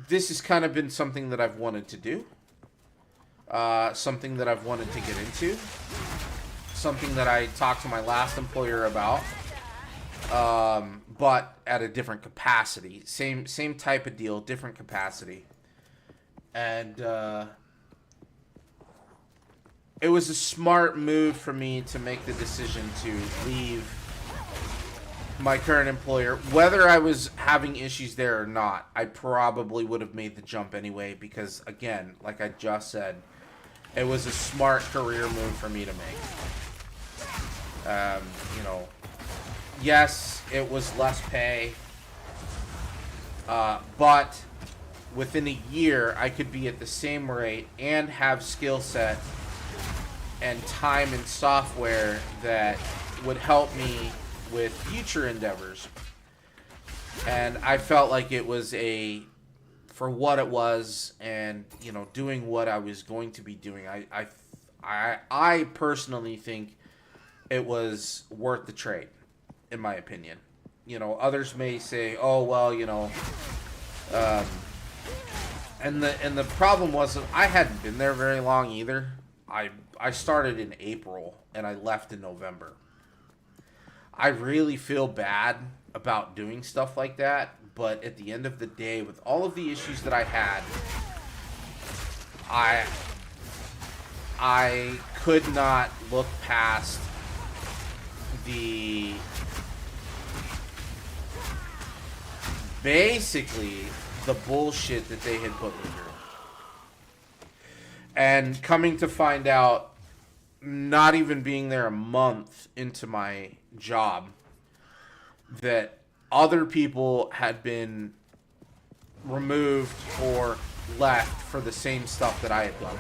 Speaker 1: this has kind of been something that I've wanted to do, something that I've wanted to get into, something that I talked to my last employer about, but at a different capacity. Same type of deal, different capacity. And it was a smart move for me to make the decision to leave my current employer. Whether I was having issues there or not, I probably would have made the jump anyway, because, again, like I just said, it was a smart career move for me to make. You know, yes, it was less pay, but within a year, I could be at the same rate and have skill set and time in software that would help me with future endeavors. And I felt like it was for what it was, and, you know, doing what I was going to be doing, I personally think it was worth the trade, in my opinion. You know, others may say, oh, well, you know, and the problem was that I hadn't been there very long either. I started in April and I left in November. I really feel bad about doing stuff like that, but at the end of the day, with all of the issues that I had, I could not look past basically the bullshit that they had put me through. And coming to find out, not even being there a month into my job, that other people had been removed or left for the same stuff that I had done.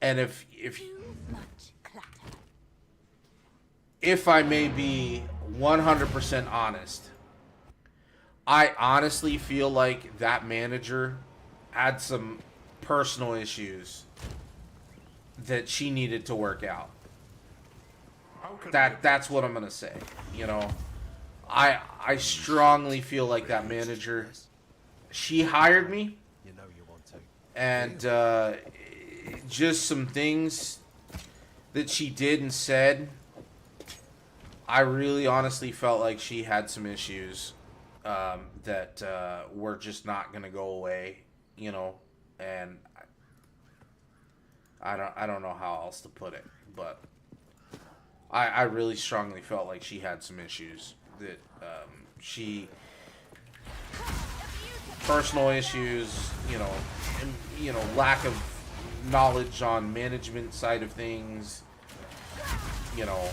Speaker 1: And if I may be 100% honest, I honestly feel like that manager had some personal issues that she needed to work out. That's what I'm gonna say. You know, I strongly feel like that manager, she hired me,
Speaker 7: You know you want to.
Speaker 1: and just some things that she did and said, I really honestly felt like she had some issues that were just not gonna go away, you know, and I don't know how else to put it, but I really strongly felt like she had some issues that personal issues, you know, and, you know, lack of knowledge on management side of things, you know.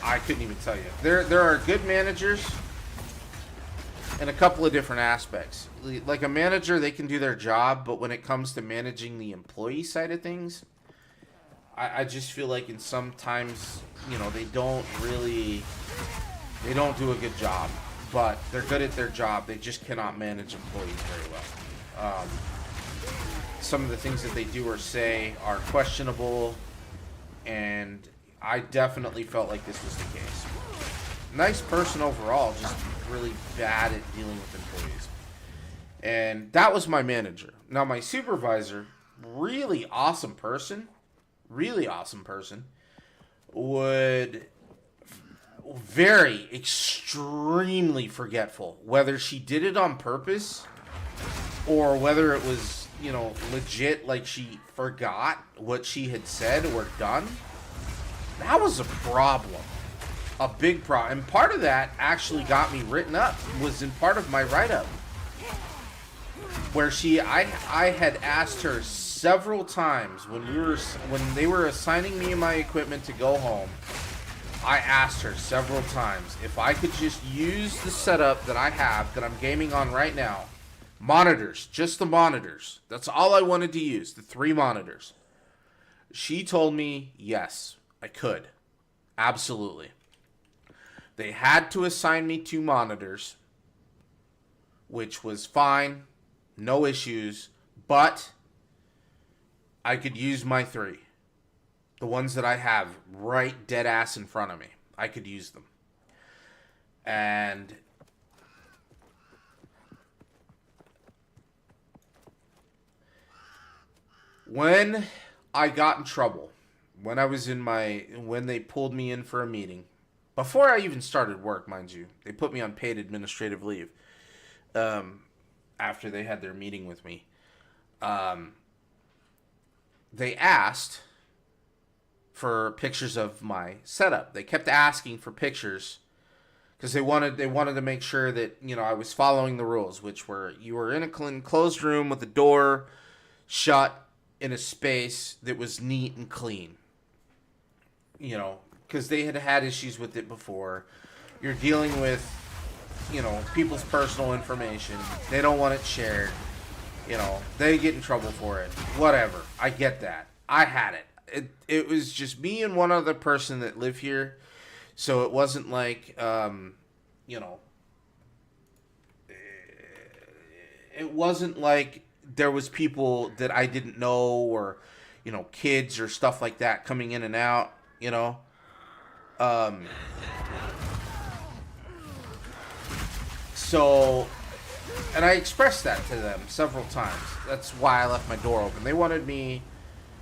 Speaker 1: I couldn't even tell you. There are good managers in a couple of different aspects. Like a manager, they can do their job, but when it comes to managing the employee side of things, I just feel like in sometimes, you know, they don't do a good job. But they're good at their job. They just cannot manage employees very well. Some of the things that they do or say are questionable, and I definitely felt like this was the case. Nice person overall, just really bad at dealing with employees. And that was my manager. Now my supervisor, really awesome person, would very extremely forgetful, whether she did it on purpose or whether it was, you know, legit, like she forgot what she had said or done. That was a problem. A big problem. And part of that actually got me written up, was in part of my write-up, where I had asked her several times when they were assigning me my equipment to go home. I asked her several times if I could just use the setup that I have, that I'm gaming on right now. Monitors, just the monitors. That's all I wanted to use, the 3 monitors. She told me, yes, I could. Absolutely. They had to assign me 2 monitors, which was fine, no issues, but I could use my 3. The ones that I have right dead ass in front of me. I could use them. And when I got in trouble, when they pulled me in for a meeting, before I even started work, mind you, they put me on paid administrative leave, after they had their meeting with me. They asked for pictures of my setup. They kept asking for pictures because they wanted to make sure that, you know, I was following the rules, which were you were in a closed room with the door shut in a space that was neat and clean. You know, because they had issues with it before. You're dealing with, you know, people's personal information. They don't want it shared. You know, they get in trouble for it. Whatever. I get that. I had it. It was just me and one other person that live here. So it wasn't like, you know, it wasn't like there was people that I didn't know or, you know, kids or stuff like that coming in and out, you know. So, and I expressed that to them several times. That's why I left my door open. They wanted me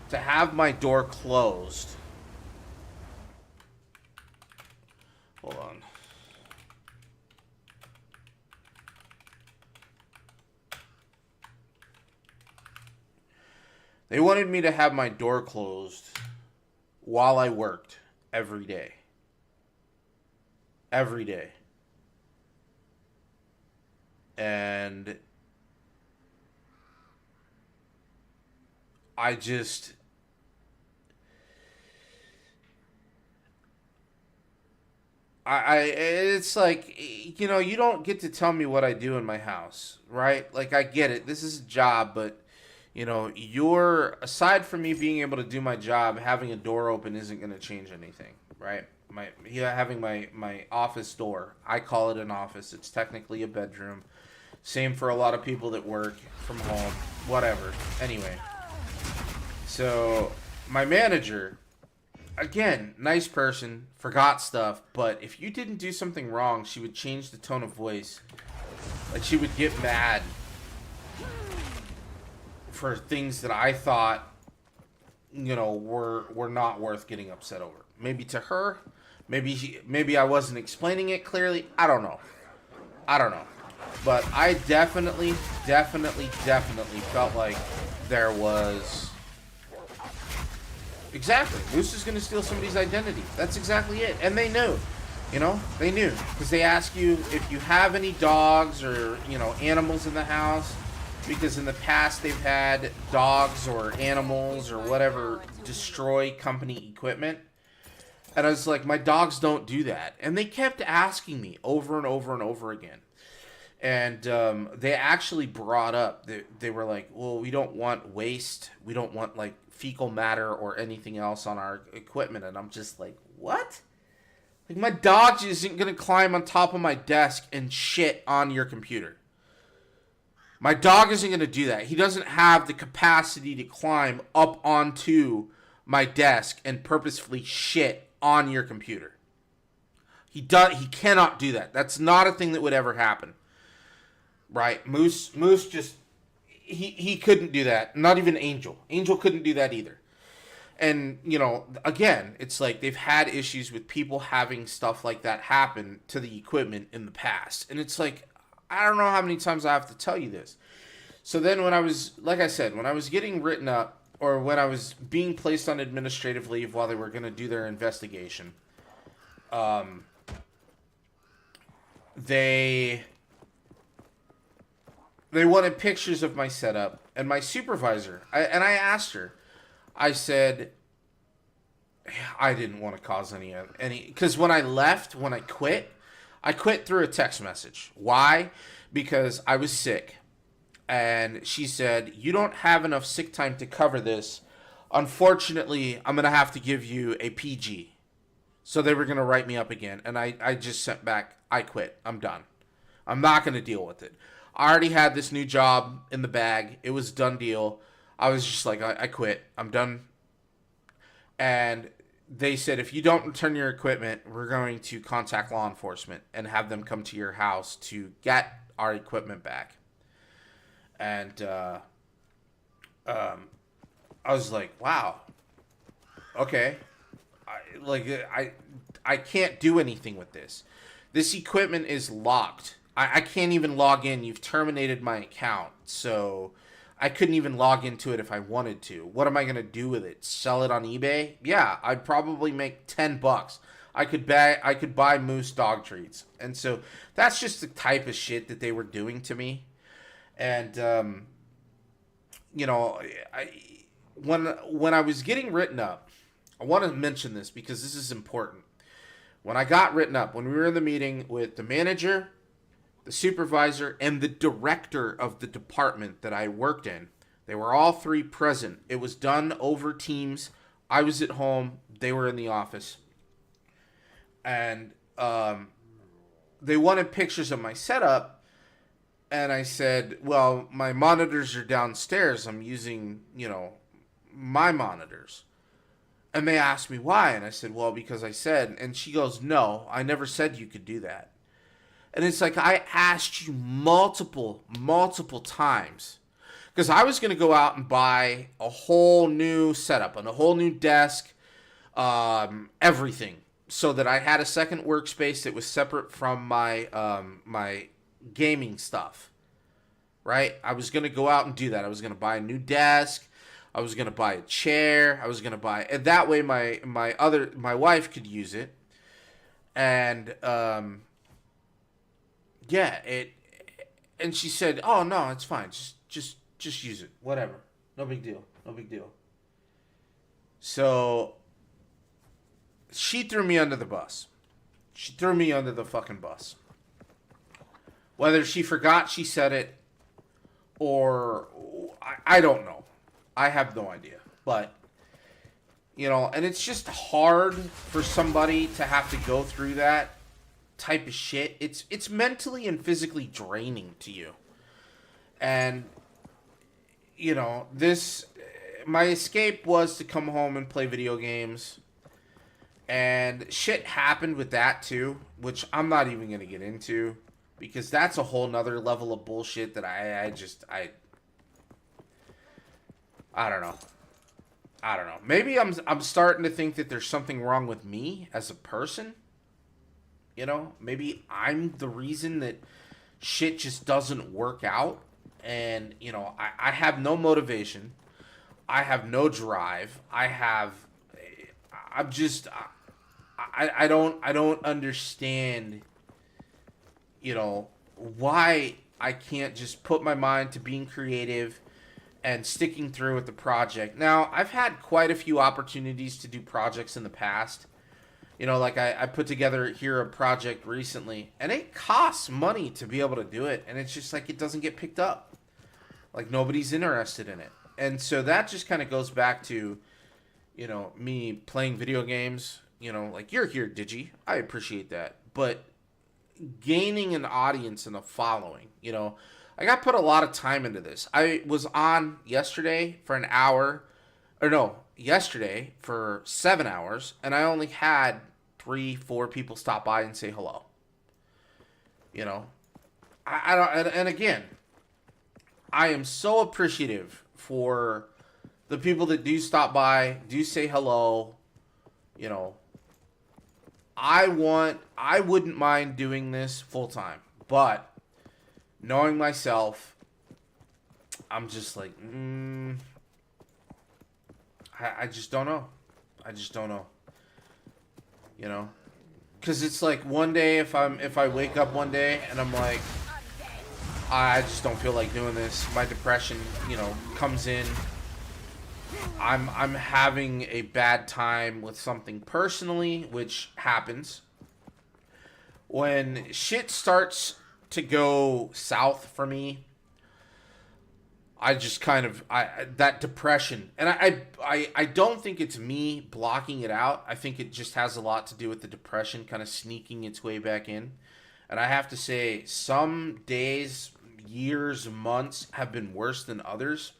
Speaker 1: to have my door closed. Hold on. They wanted me to have my door closed while I worked every day. Every day. And I just... it's like, you know, you don't get to tell me what I do in my house, right? Like, I get it. This is a job, but, you know, aside from me being able to do my job, having a door open isn't going to change anything, right? Having my office door, I call it an office. It's technically a bedroom. Same for a lot of people that work from home, whatever. Anyway, so my manager, again, nice person, forgot stuff, but if you didn't do something wrong, she would change the tone of voice. Like, she would get mad for things that I thought, you know, were not worth getting upset over. Maybe to her, maybe I wasn't explaining it clearly. I don't know. But I definitely felt like there was... Exactly. Moose is going to steal somebody's identity. That's exactly it. And they knew. You know? They knew. Because they ask you if you have any dogs or, you know, animals in the house. Because in the past they've had dogs or animals or whatever destroy company equipment. And I was like, my dogs don't do that. And they kept asking me over and over and over again. And they actually brought up, they were like, well, we don't want waste. We don't want, like, fecal matter or anything else on our equipment. And I'm just like, what? Like, my dog isn't going to climb on top of my desk and shit on your computer. My dog isn't going to do that. He doesn't have the capacity to climb up onto my desk and purposefully shit on your computer. He cannot do that. That's not a thing that would ever happen. Right? Moose just, he couldn't do that. Not even Angel. Angel couldn't do that either. And, you know, again, it's like they've had issues with people having stuff like that happen to the equipment in the past. And it's like, I don't know how many times I have to tell you this. So then when I was, like I said, when I was getting written up, or when I was being placed on administrative leave while they were going to do their investigation, they wanted pictures of my setup, and my supervisor, I asked her, I said, I didn't want to cause any, because when I quit through a text message. Why? Because I was sick, and she said, you don't have enough sick time to cover this. Unfortunately, I'm going to have to give you a PG. So they were going to write me up again, and I just sent back, I quit. I'm done. I'm not going to deal with it. I already had this new job in the bag. It was a done deal. I was just like, I quit. I'm done. And they said, if you don't return your equipment, we're going to contact law enforcement and have them come to your house to get our equipment back. And I was like, wow, okay. I can't do anything with this. This equipment is locked. I can't even log in. You've terminated my account. So I couldn't even log into it if I wanted to. What am I going to do with it? Sell it on eBay? Yeah, I'd probably make $10. I could buy Moose dog treats. And so that's just the type of shit that they were doing to me. And you know, when I was getting written up, I want to mention this because this is important. When I got written up, when we were in the meeting with the manager, the supervisor, and the director of the department that I worked in, they were all three present. It was done over Teams. I was at home. They were in the office. And they wanted pictures of my setup. And I said, well, my monitors are downstairs. I'm using, my monitors. And they asked me why. And I said, well, because I said, and she goes, no, I never said you could do that. And it's like, I asked you multiple times. Because I was going to go out and buy a whole new setup and a whole new desk, everything. So that I had a second workspace that was separate from my gaming stuff. Right? I was going to go out and do that. I was going to buy a new desk. I was going to buy a chair. I was going to buy, and that way my wife could use it. And, and she said, oh no, it's fine. Just use it. Whatever. No big deal. No big deal. So she threw me under the bus. She threw me under the fucking bus. Whether she forgot she said it or I don't know. I have no idea. But, and it's just hard for somebody to have to go through that type of shit. It's mentally and physically draining to you. And, my escape was to come home and play video games. And shit happened with that too, which I'm not even going to get into. Because that's a whole nother level of bullshit that I don't know. I don't know. Maybe I'm starting to think that there's something wrong with me as a person. Maybe I'm the reason that shit just doesn't work out. And, I have no motivation. I have no drive. I don't understand, why I can't just put my mind to being creative and sticking through with the project. Now, I've had quite a few opportunities to do projects in the past. Like I put together here a project recently, and it costs money to be able to do it, and it's just like it doesn't get picked up. Like nobody's interested in it. And so that just kind of goes back to, me playing video games, like you're here, Digi. I appreciate that. But gaining an audience and a following, I got put a lot of time into this. I was on yesterday for yesterday for 7 hours, and I only had 3-4 people stop by and say hello. I don't, and again, I am so appreciative for the people that do stop by, do say hello. I wouldn't mind doing this full time, but knowing myself, I'm just like, I just don't know. I just don't know. Because it's like one day if I wake up one day and I'm like, I just don't feel like doing this. My depression, comes in. I'm having a bad time with something personally, which happens. When shit starts to go south for me, I just kind of that depression, and I don't think it's me blocking it out. I think it just has a lot to do with the depression kind of sneaking its way back in. And I have to say, some days, years, months have been worse than others.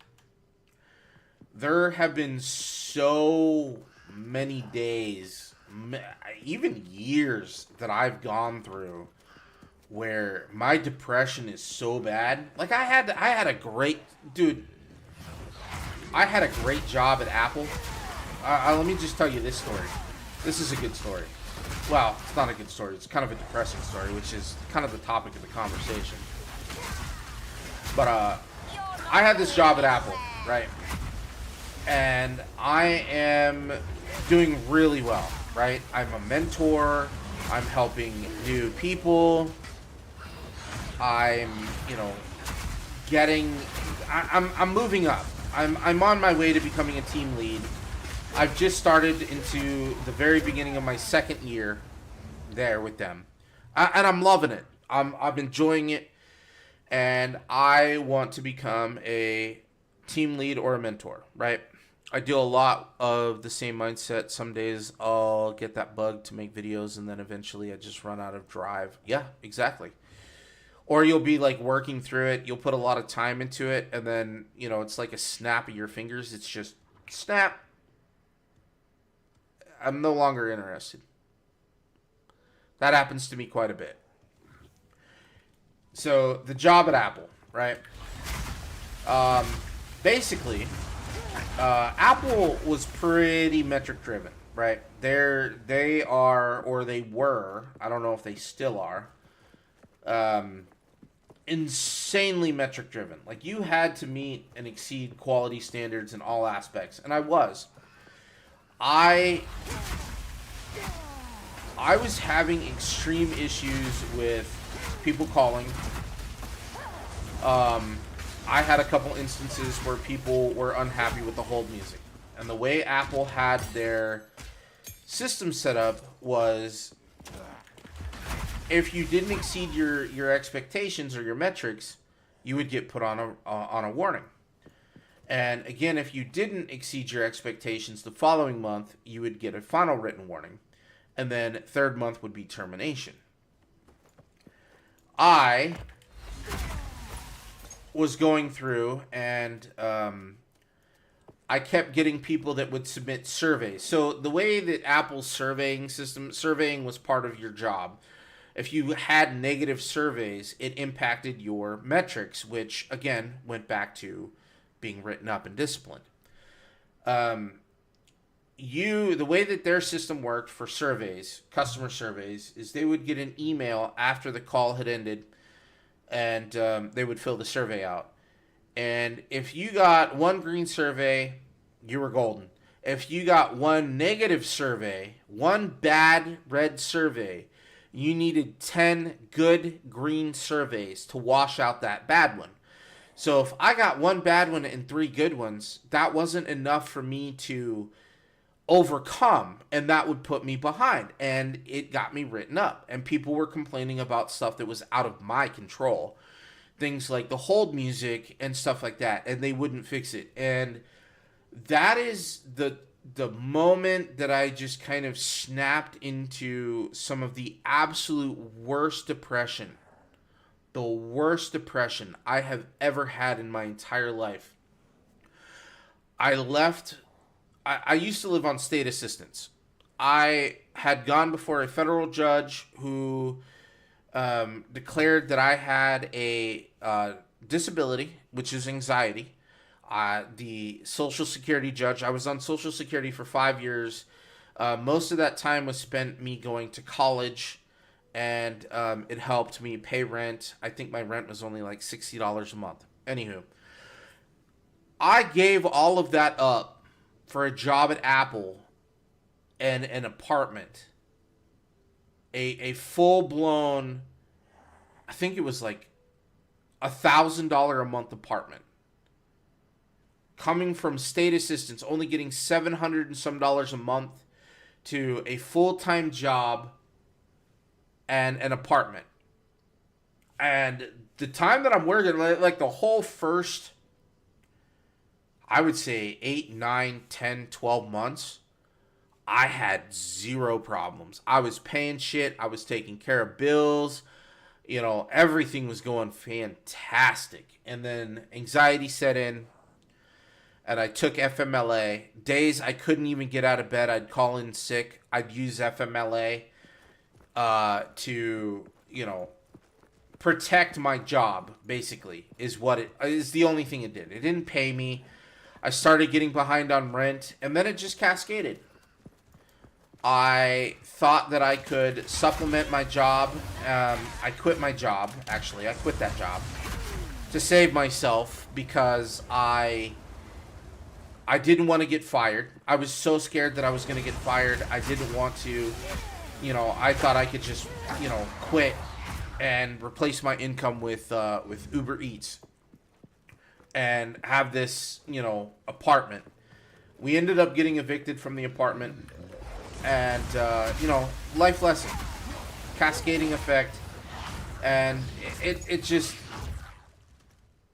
Speaker 1: There have been so many days, even years that I've gone through where my depression is so bad. Like I had a great dude. I had a great job at Apple. Let me just tell you this story. This is a good story. Well, it's not a good story. It's kind of a depressing story, which is kind of the topic of the conversation. But I had this job at Apple, right? And I am doing really well, right? I'm a mentor. I'm helping new people. I'm, you know, I'm moving up. I'm on my way to becoming a team lead. I've just started into the very beginning of my second year there with them, and I'm loving it. I'm enjoying it, and I want to become a team lead or a mentor. Right? I do a lot of the same mindset. Some days I'll get that bug to make videos, and then eventually I just run out of drive. Yeah, exactly. Or you'll be like working through it. You'll put a lot of time into it, and then it's like a snap of your fingers. It's just snap. I'm no longer interested. That happens to me quite a bit. So the job at Apple, right? Basically, Apple was pretty metric driven, right? They are, or they were. I don't know if they still are. Insanely metric driven. Like you had to meet and exceed quality standards in all aspects, and I was. I was having extreme issues with people calling. I had a couple instances where people were unhappy with the hold music. And the way Apple had their system set up was if you didn't exceed your expectations or your metrics, you would get put on a warning. And again, if you didn't exceed your expectations the following month, you would get a final written warning. And then third month would be termination. I was going through and I kept getting people that would submit surveys. So the way that Apple's surveying was part of your job. If you had negative surveys, it impacted your metrics, which again went back to being written up and disciplined. The way that their system worked for surveys, customer surveys, is they would get an email after the call had ended, and they would fill the survey out. And if you got one green survey, you were golden. If you got one negative survey, one bad red survey, you needed 10 good green surveys to wash out that bad one. So if I got one bad one and 3 good ones, that wasn't enough for me to overcome, and that would put me behind, and it got me written up. And people were complaining about stuff that was out of my control, things like the hold music and stuff like that, and they wouldn't fix it. And that is the moment that I just kind of snapped into some of the absolute worst depression, the worst depression I have ever had in my entire life. I used to live on state assistance. I had gone before a federal judge who declared that I had a disability, which is anxiety. The Social Security judge, I was on Social Security for 5 years. Most of that time was spent me going to college, and it helped me pay rent. I think my rent was only like $60 a month. Anywho, I gave all of that up for a job at Apple and an apartment. A full-blown, I think it was like $1,000 a month apartment. Coming from state assistance, only getting $700 and some a month, to a full-time job and an apartment. And the time that I'm working, like the whole first, I would say 8, 9, 10, 12 months, I had zero problems. I was paying shit. I was taking care of bills. Everything was going fantastic. And then anxiety set in. and I took FMLA. Days I couldn't even get out of bed, I'd call in sick. I'd use FMLA to, you know, protect my job, basically, is what it is. The only thing it did. It didn't pay me. I started getting behind on rent, and then it just cascaded. I thought that I could supplement my job. I quit my job, actually. I quit that job to save myself because I didn't want to get fired. I was so scared that I was going to get fired. I didn't want to, you know, I thought I could just, you know, quit and replace my income with Uber Eats and have this, you know, apartment. We ended up getting evicted from the apartment, and you know, life lesson, cascading effect, and it just,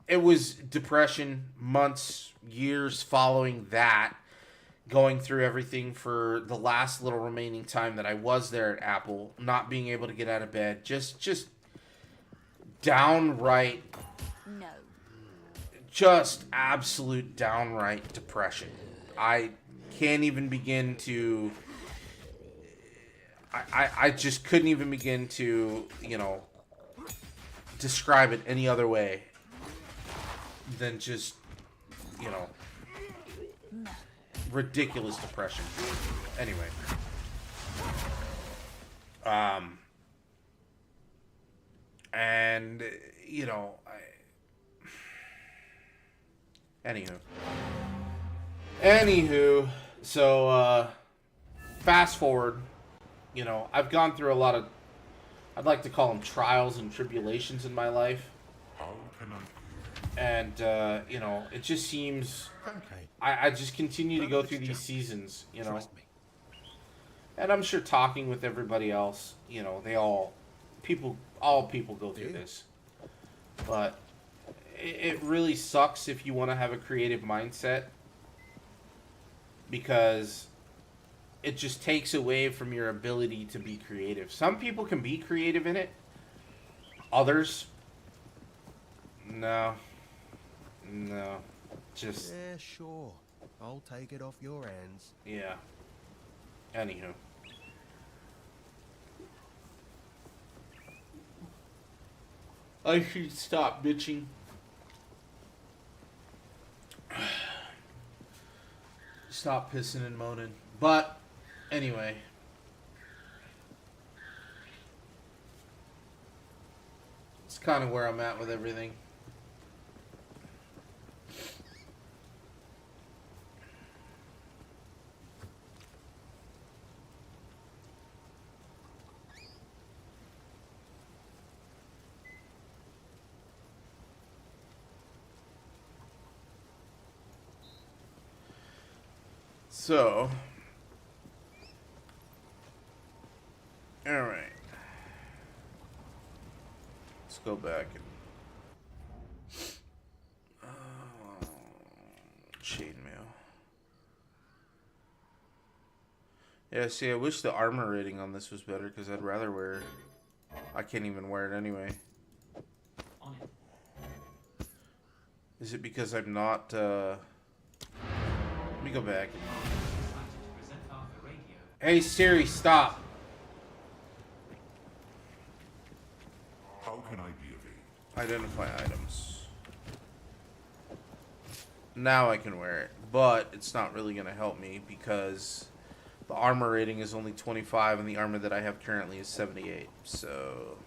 Speaker 1: it was depression, months, years following that, going through everything for the last little remaining time that I was there at Apple, not being able to get out of bed, just downright,
Speaker 5: No.
Speaker 1: just absolute downright depression. I can't even begin to, I just couldn't even begin to, you know, describe it any other way than just, you know, ridiculous depression. Anyway. And, you know, Anywho, so, fast forward, you know, I've gone through a lot of, I'd like to call them trials and tribulations in my life.
Speaker 6: How can I?
Speaker 1: And, you know, it just seems,
Speaker 7: Okay.
Speaker 1: I just continue to go through these seasons, you know.
Speaker 7: Trust me.
Speaker 1: And I'm sure talking with everybody else, you know, all people go through this. But it really sucks if you want to have a creative mindset, because it just takes away from your ability to be creative. Some people can be creative in it. Others, no. Just,
Speaker 7: Yeah, sure. I'll take it off your hands.
Speaker 1: yeah. Anywho. I should stop bitching. Stop pissing and moaning. But, anyway. It's kind of where I'm at with everything. So, all right. Let's go back and chainmail. Yeah, see, I wish the armor rating on this was better, because I'd rather wear it. I can't even wear it anyway. Is it because I'm not, let me go back. Hey Siri, stop.
Speaker 6: How can I be of aid?
Speaker 1: Identify items. Now I can wear it, but it's not really going to help me because the armor rating is only 25 and the armor that I have currently is 78. So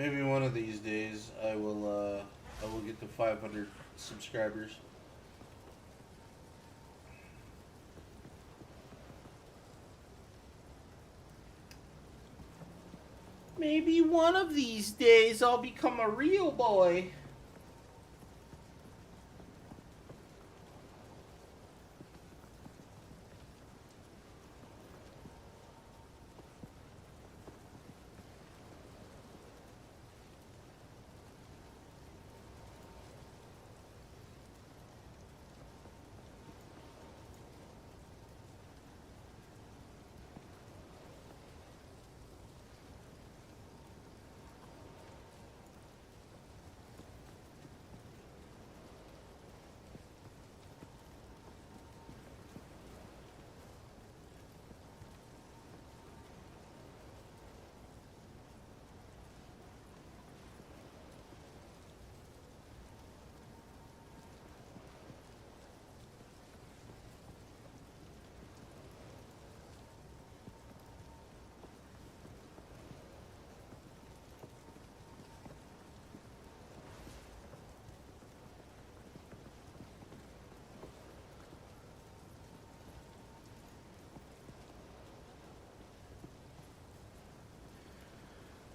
Speaker 1: Maybe one of these days I will get to 500 subscribers. Maybe one of these days I'll become a real boy.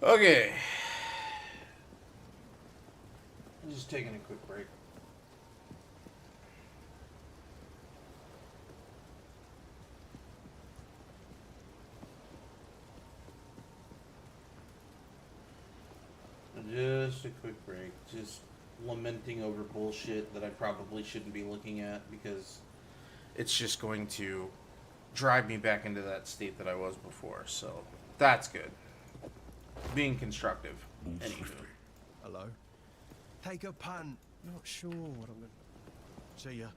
Speaker 1: Okay. I'm just taking a quick break. Just a quick break. Just lamenting over bullshit that I probably shouldn't be looking at because it's just going to drive me back into that state that I was before. So that's good. Being constructive.
Speaker 6: Move
Speaker 1: Anywho.
Speaker 6: swiftly.
Speaker 7: Hello? Take a punt. Not sure what I'm gonna... See ya.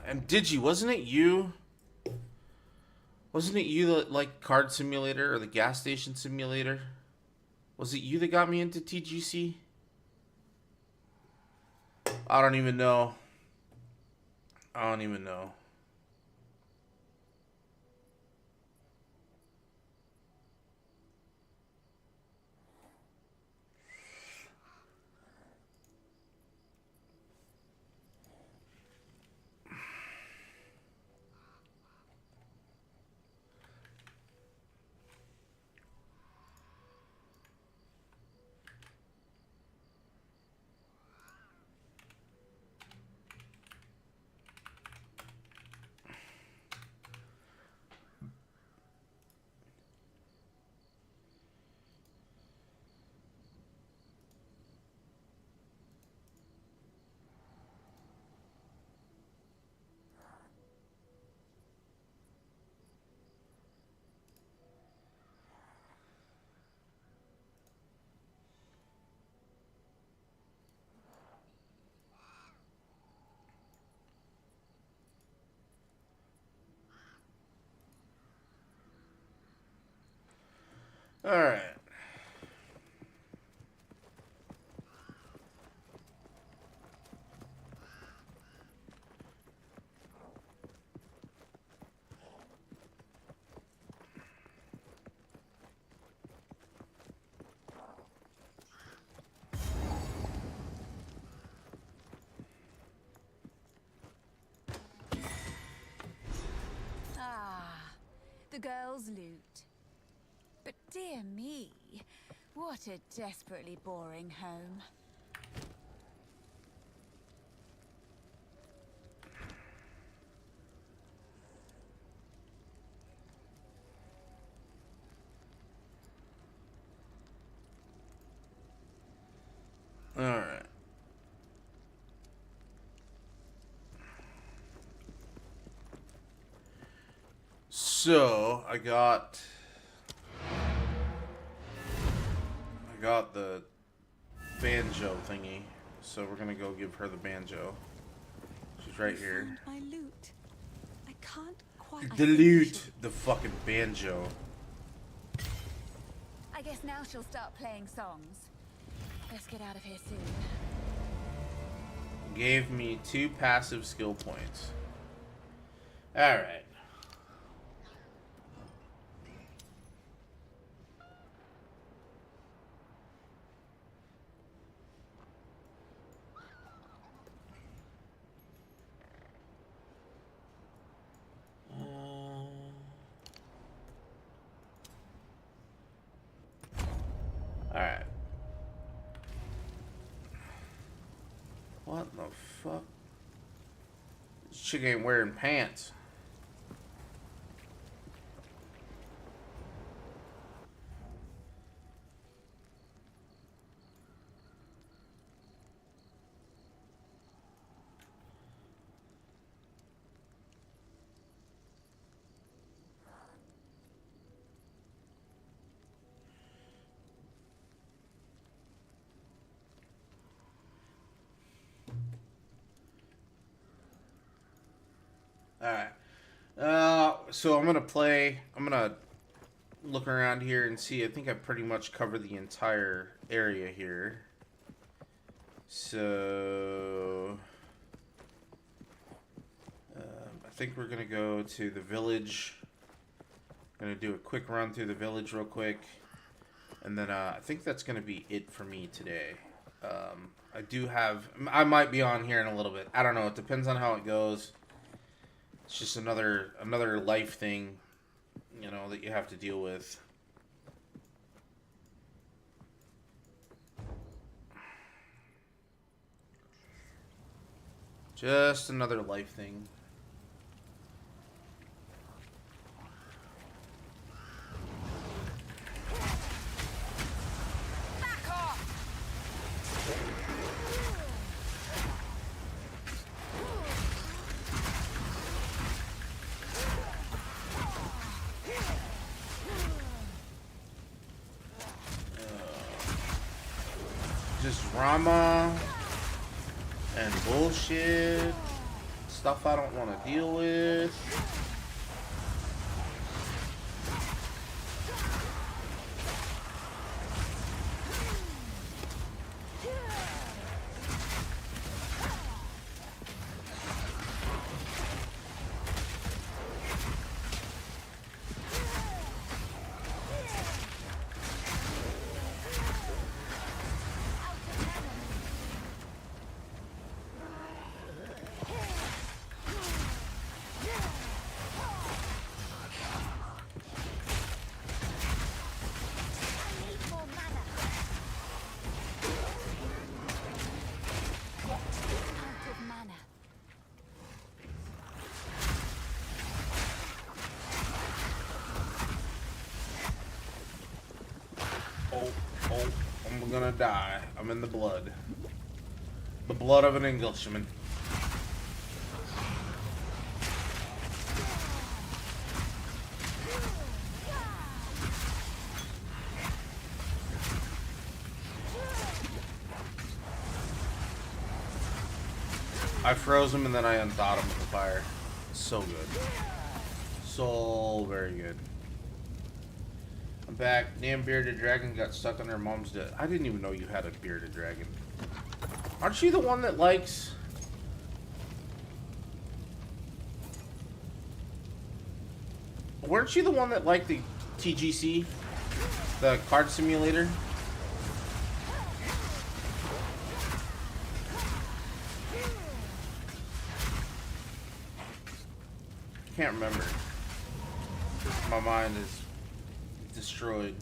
Speaker 1: And Digi, wasn't it you? Wasn't it you that like Card Simulator or the gas station simulator? Was it you that got me into TGC? I don't even know. I don't even know. All right.
Speaker 5: Ah, the girl's loot. But dear me, what a desperately boring home.
Speaker 1: All right. So I got the banjo thingy. So we're gonna go give her the banjo. She's right here.
Speaker 4: Found my loot. I can't quite.
Speaker 1: The loot, the fucking banjo.
Speaker 5: I guess now she'll start playing songs. Let's get out of here soon.
Speaker 1: Gave me 2 passive skill points. All right. Alright. What the fuck? This chick ain't wearing pants. Alright. So I'm gonna look around here and see. I think I pretty much covered the entire area here. So I think we're gonna go to the village. Gonna do a quick run through the village real quick. And then I think that's gonna be it for me today. I might be on here in a little bit. I don't know. It depends on how it goes. It's just another life thing, you know, that you have to deal with. Just another life thing. Just drama and bullshit. Stuff I don't want to deal with. Oh, I'm gonna die. I'm in the blood. The blood of an Englishman. I froze him and then I unthawed him with the fire. So good. So very good. I'm back. Damn bearded dragon got stuck on her mom's desk. I didn't even know you had a bearded dragon. Aren't you the one that likes... Weren't you the one that liked the TGC? The card simulator? I can't remember. My mind is destroyed.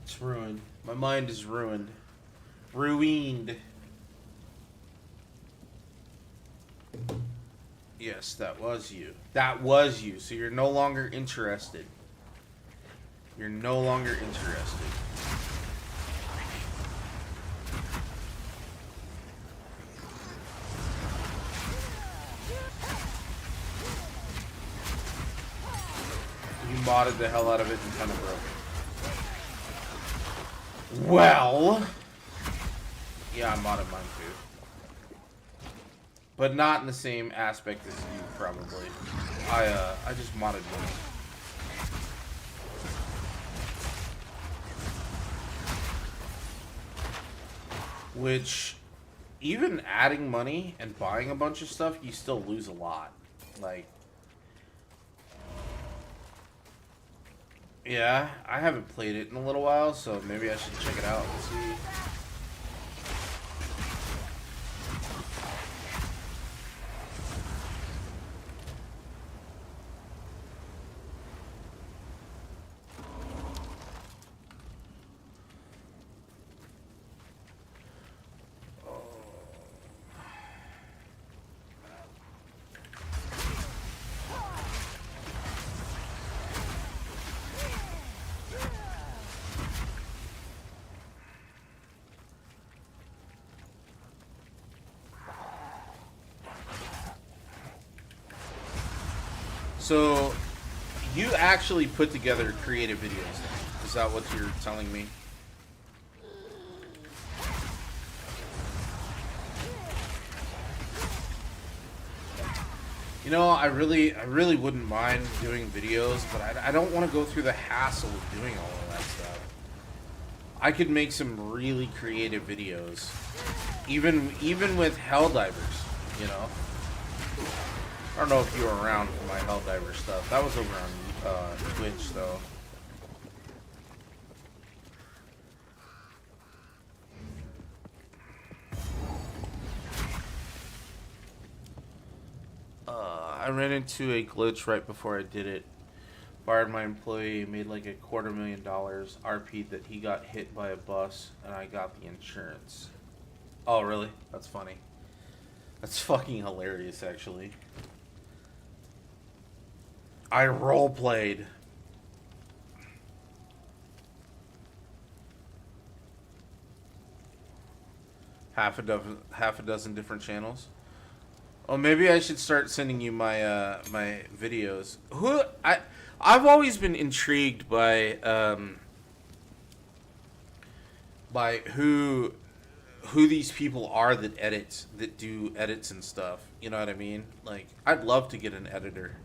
Speaker 1: It's ruined. My mind is ruined. Ruined. Yes, that was you. That was you. So you're no longer interested. You're no longer interested. You modded the hell out of it and kind of broke it. Well, yeah, I modded mine too, but not in the same aspect as you probably. I just modded mine. Which, even adding money and buying a bunch of stuff, you still lose a lot. Like. Yeah, I haven't played it in a little while, so maybe I should check it out and see. So, you actually put together creative videos then? Is that what you're telling me? You know, I really wouldn't mind doing videos, but I don't want to go through the hassle of doing all of that stuff. I could make some really creative videos, even with Helldivers, you know. I don't know if you were around for my Helldiver stuff. That was over on Twitch, though. I ran into a glitch right before I did it. Fired my employee, made like $250,000 RP'd that he got hit by a bus, and I got the insurance. Oh, really? That's funny. That's fucking hilarious, actually. I roleplayed. Half a dozen different channels. Oh, maybe I should start sending you my my videos. I've always been intrigued by who these people are that do edits and stuff. You know what I mean? Like, I'd love to get an editor.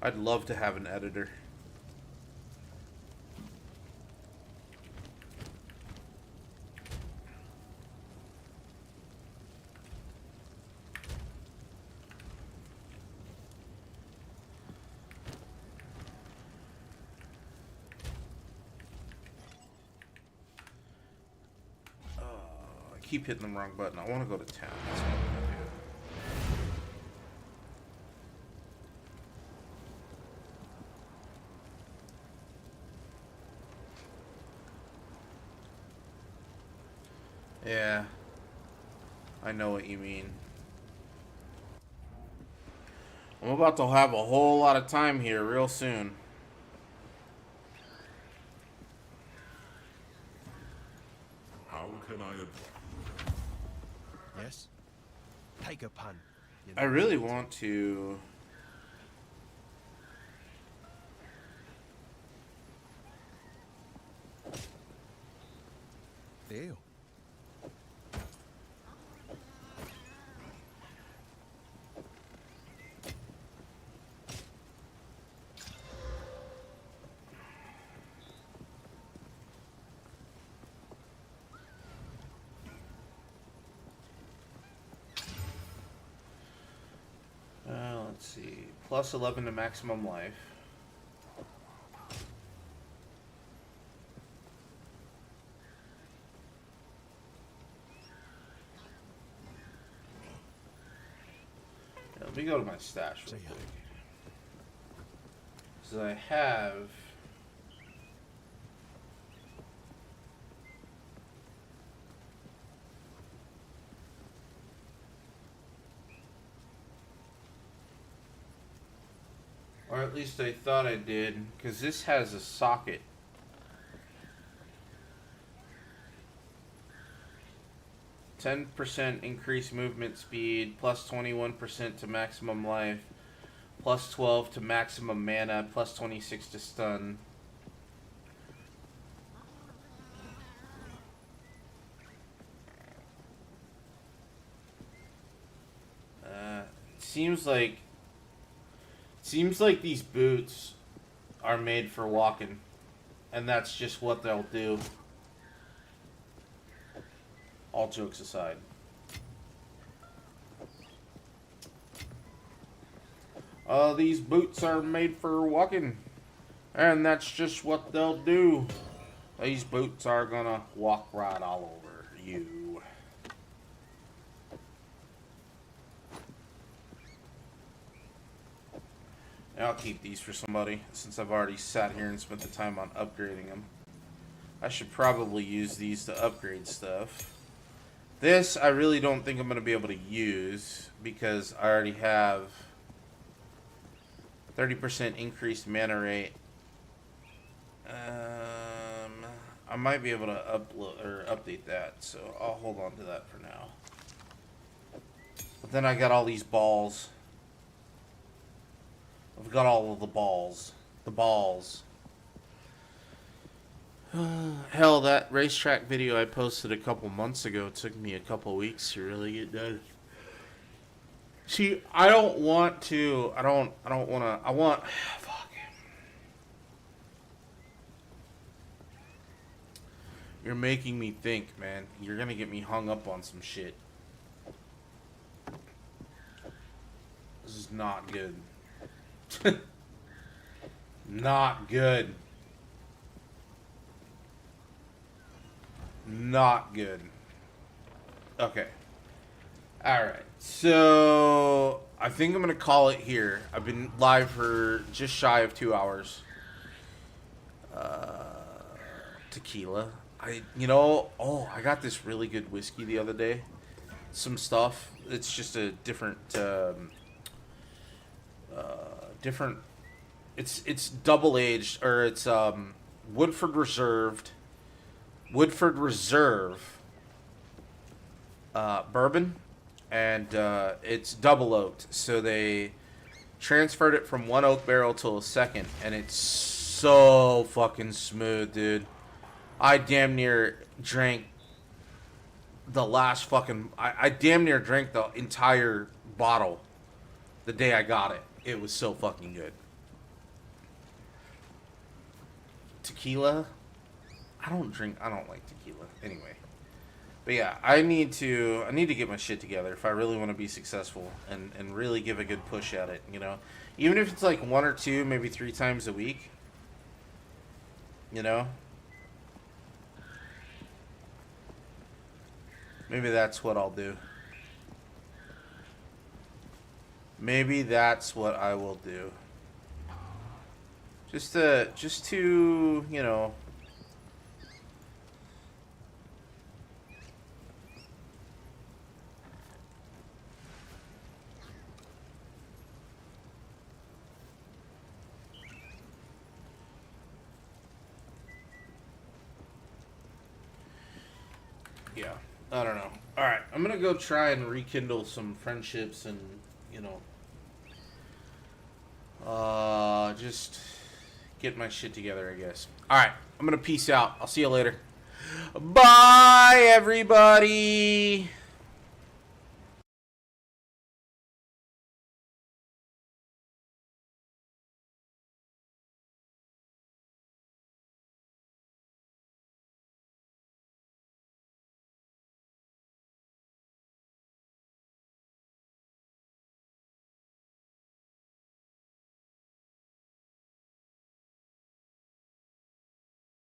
Speaker 1: I'd love to have an editor. I keep hitting the wrong button. I want to go to town. That's what I'm gonna do. Yeah, I know what you mean. I'm about to have a whole lot of time here real soon.
Speaker 6: How can I advise?
Speaker 7: Yes? Take a punt. You
Speaker 1: I
Speaker 7: know.
Speaker 1: really want to...
Speaker 7: Deal.
Speaker 1: Let's see. Plus 11 to maximum life. Yeah, let me go to my stash real quick. So I have... Or at least I thought I did, because this has a socket. %10 increased movement speed, plus 21% to maximum life, plus 12 to maximum mana, plus 26 to stun. Seems like these boots are made for walking, and that's just what they'll do. All jokes aside. These boots are made for walking, and that's just what they'll do. These boots are gonna walk right all over you. I'll keep these for somebody, since I've already sat here and spent the time on upgrading them. I should probably use these to upgrade stuff. This, I really don't think I'm going to be able to use, because I already have 30% increased mana rate. I might be able to upload or update that, so I'll hold on to that for now. But then I got all these balls. I've got all of the balls. The balls. Hell, that racetrack video I posted a couple months ago took me a couple weeks to really get done. See, I don't want to. I don't want to. I want. Fuck. You're making me think, man. You're gonna get me hung up on some shit. This is not good. Not good. Not good. Okay. Alright. So, I think I'm going to call it here. I've been live for just shy of 2 hours. Tequila. I got this really good whiskey the other day. Some stuff. It's just a different, it's double aged, or it's, Woodford Reserve, bourbon, and it's double oaked. So they transferred it from one oak barrel to a second, and it's so fucking smooth, dude. I damn near drank the last fucking. I damn near drank the entire bottle the day I got it. It was so fucking good. Tequila. I don't like tequila anyway. But yeah, I need to get my shit together if I really want to be successful and really give a good push at it, you know. Even if it's like 1 or 2, maybe 3 times a week. You know? Maybe that's what I'll do. Maybe that's what I will do. Just to, you know, yeah, I don't know. All right, I'm gonna go try and rekindle some friendships and, you know, just get my shit together, I guess. All right, I'm gonna peace out. I'll see you later. Bye, everybody.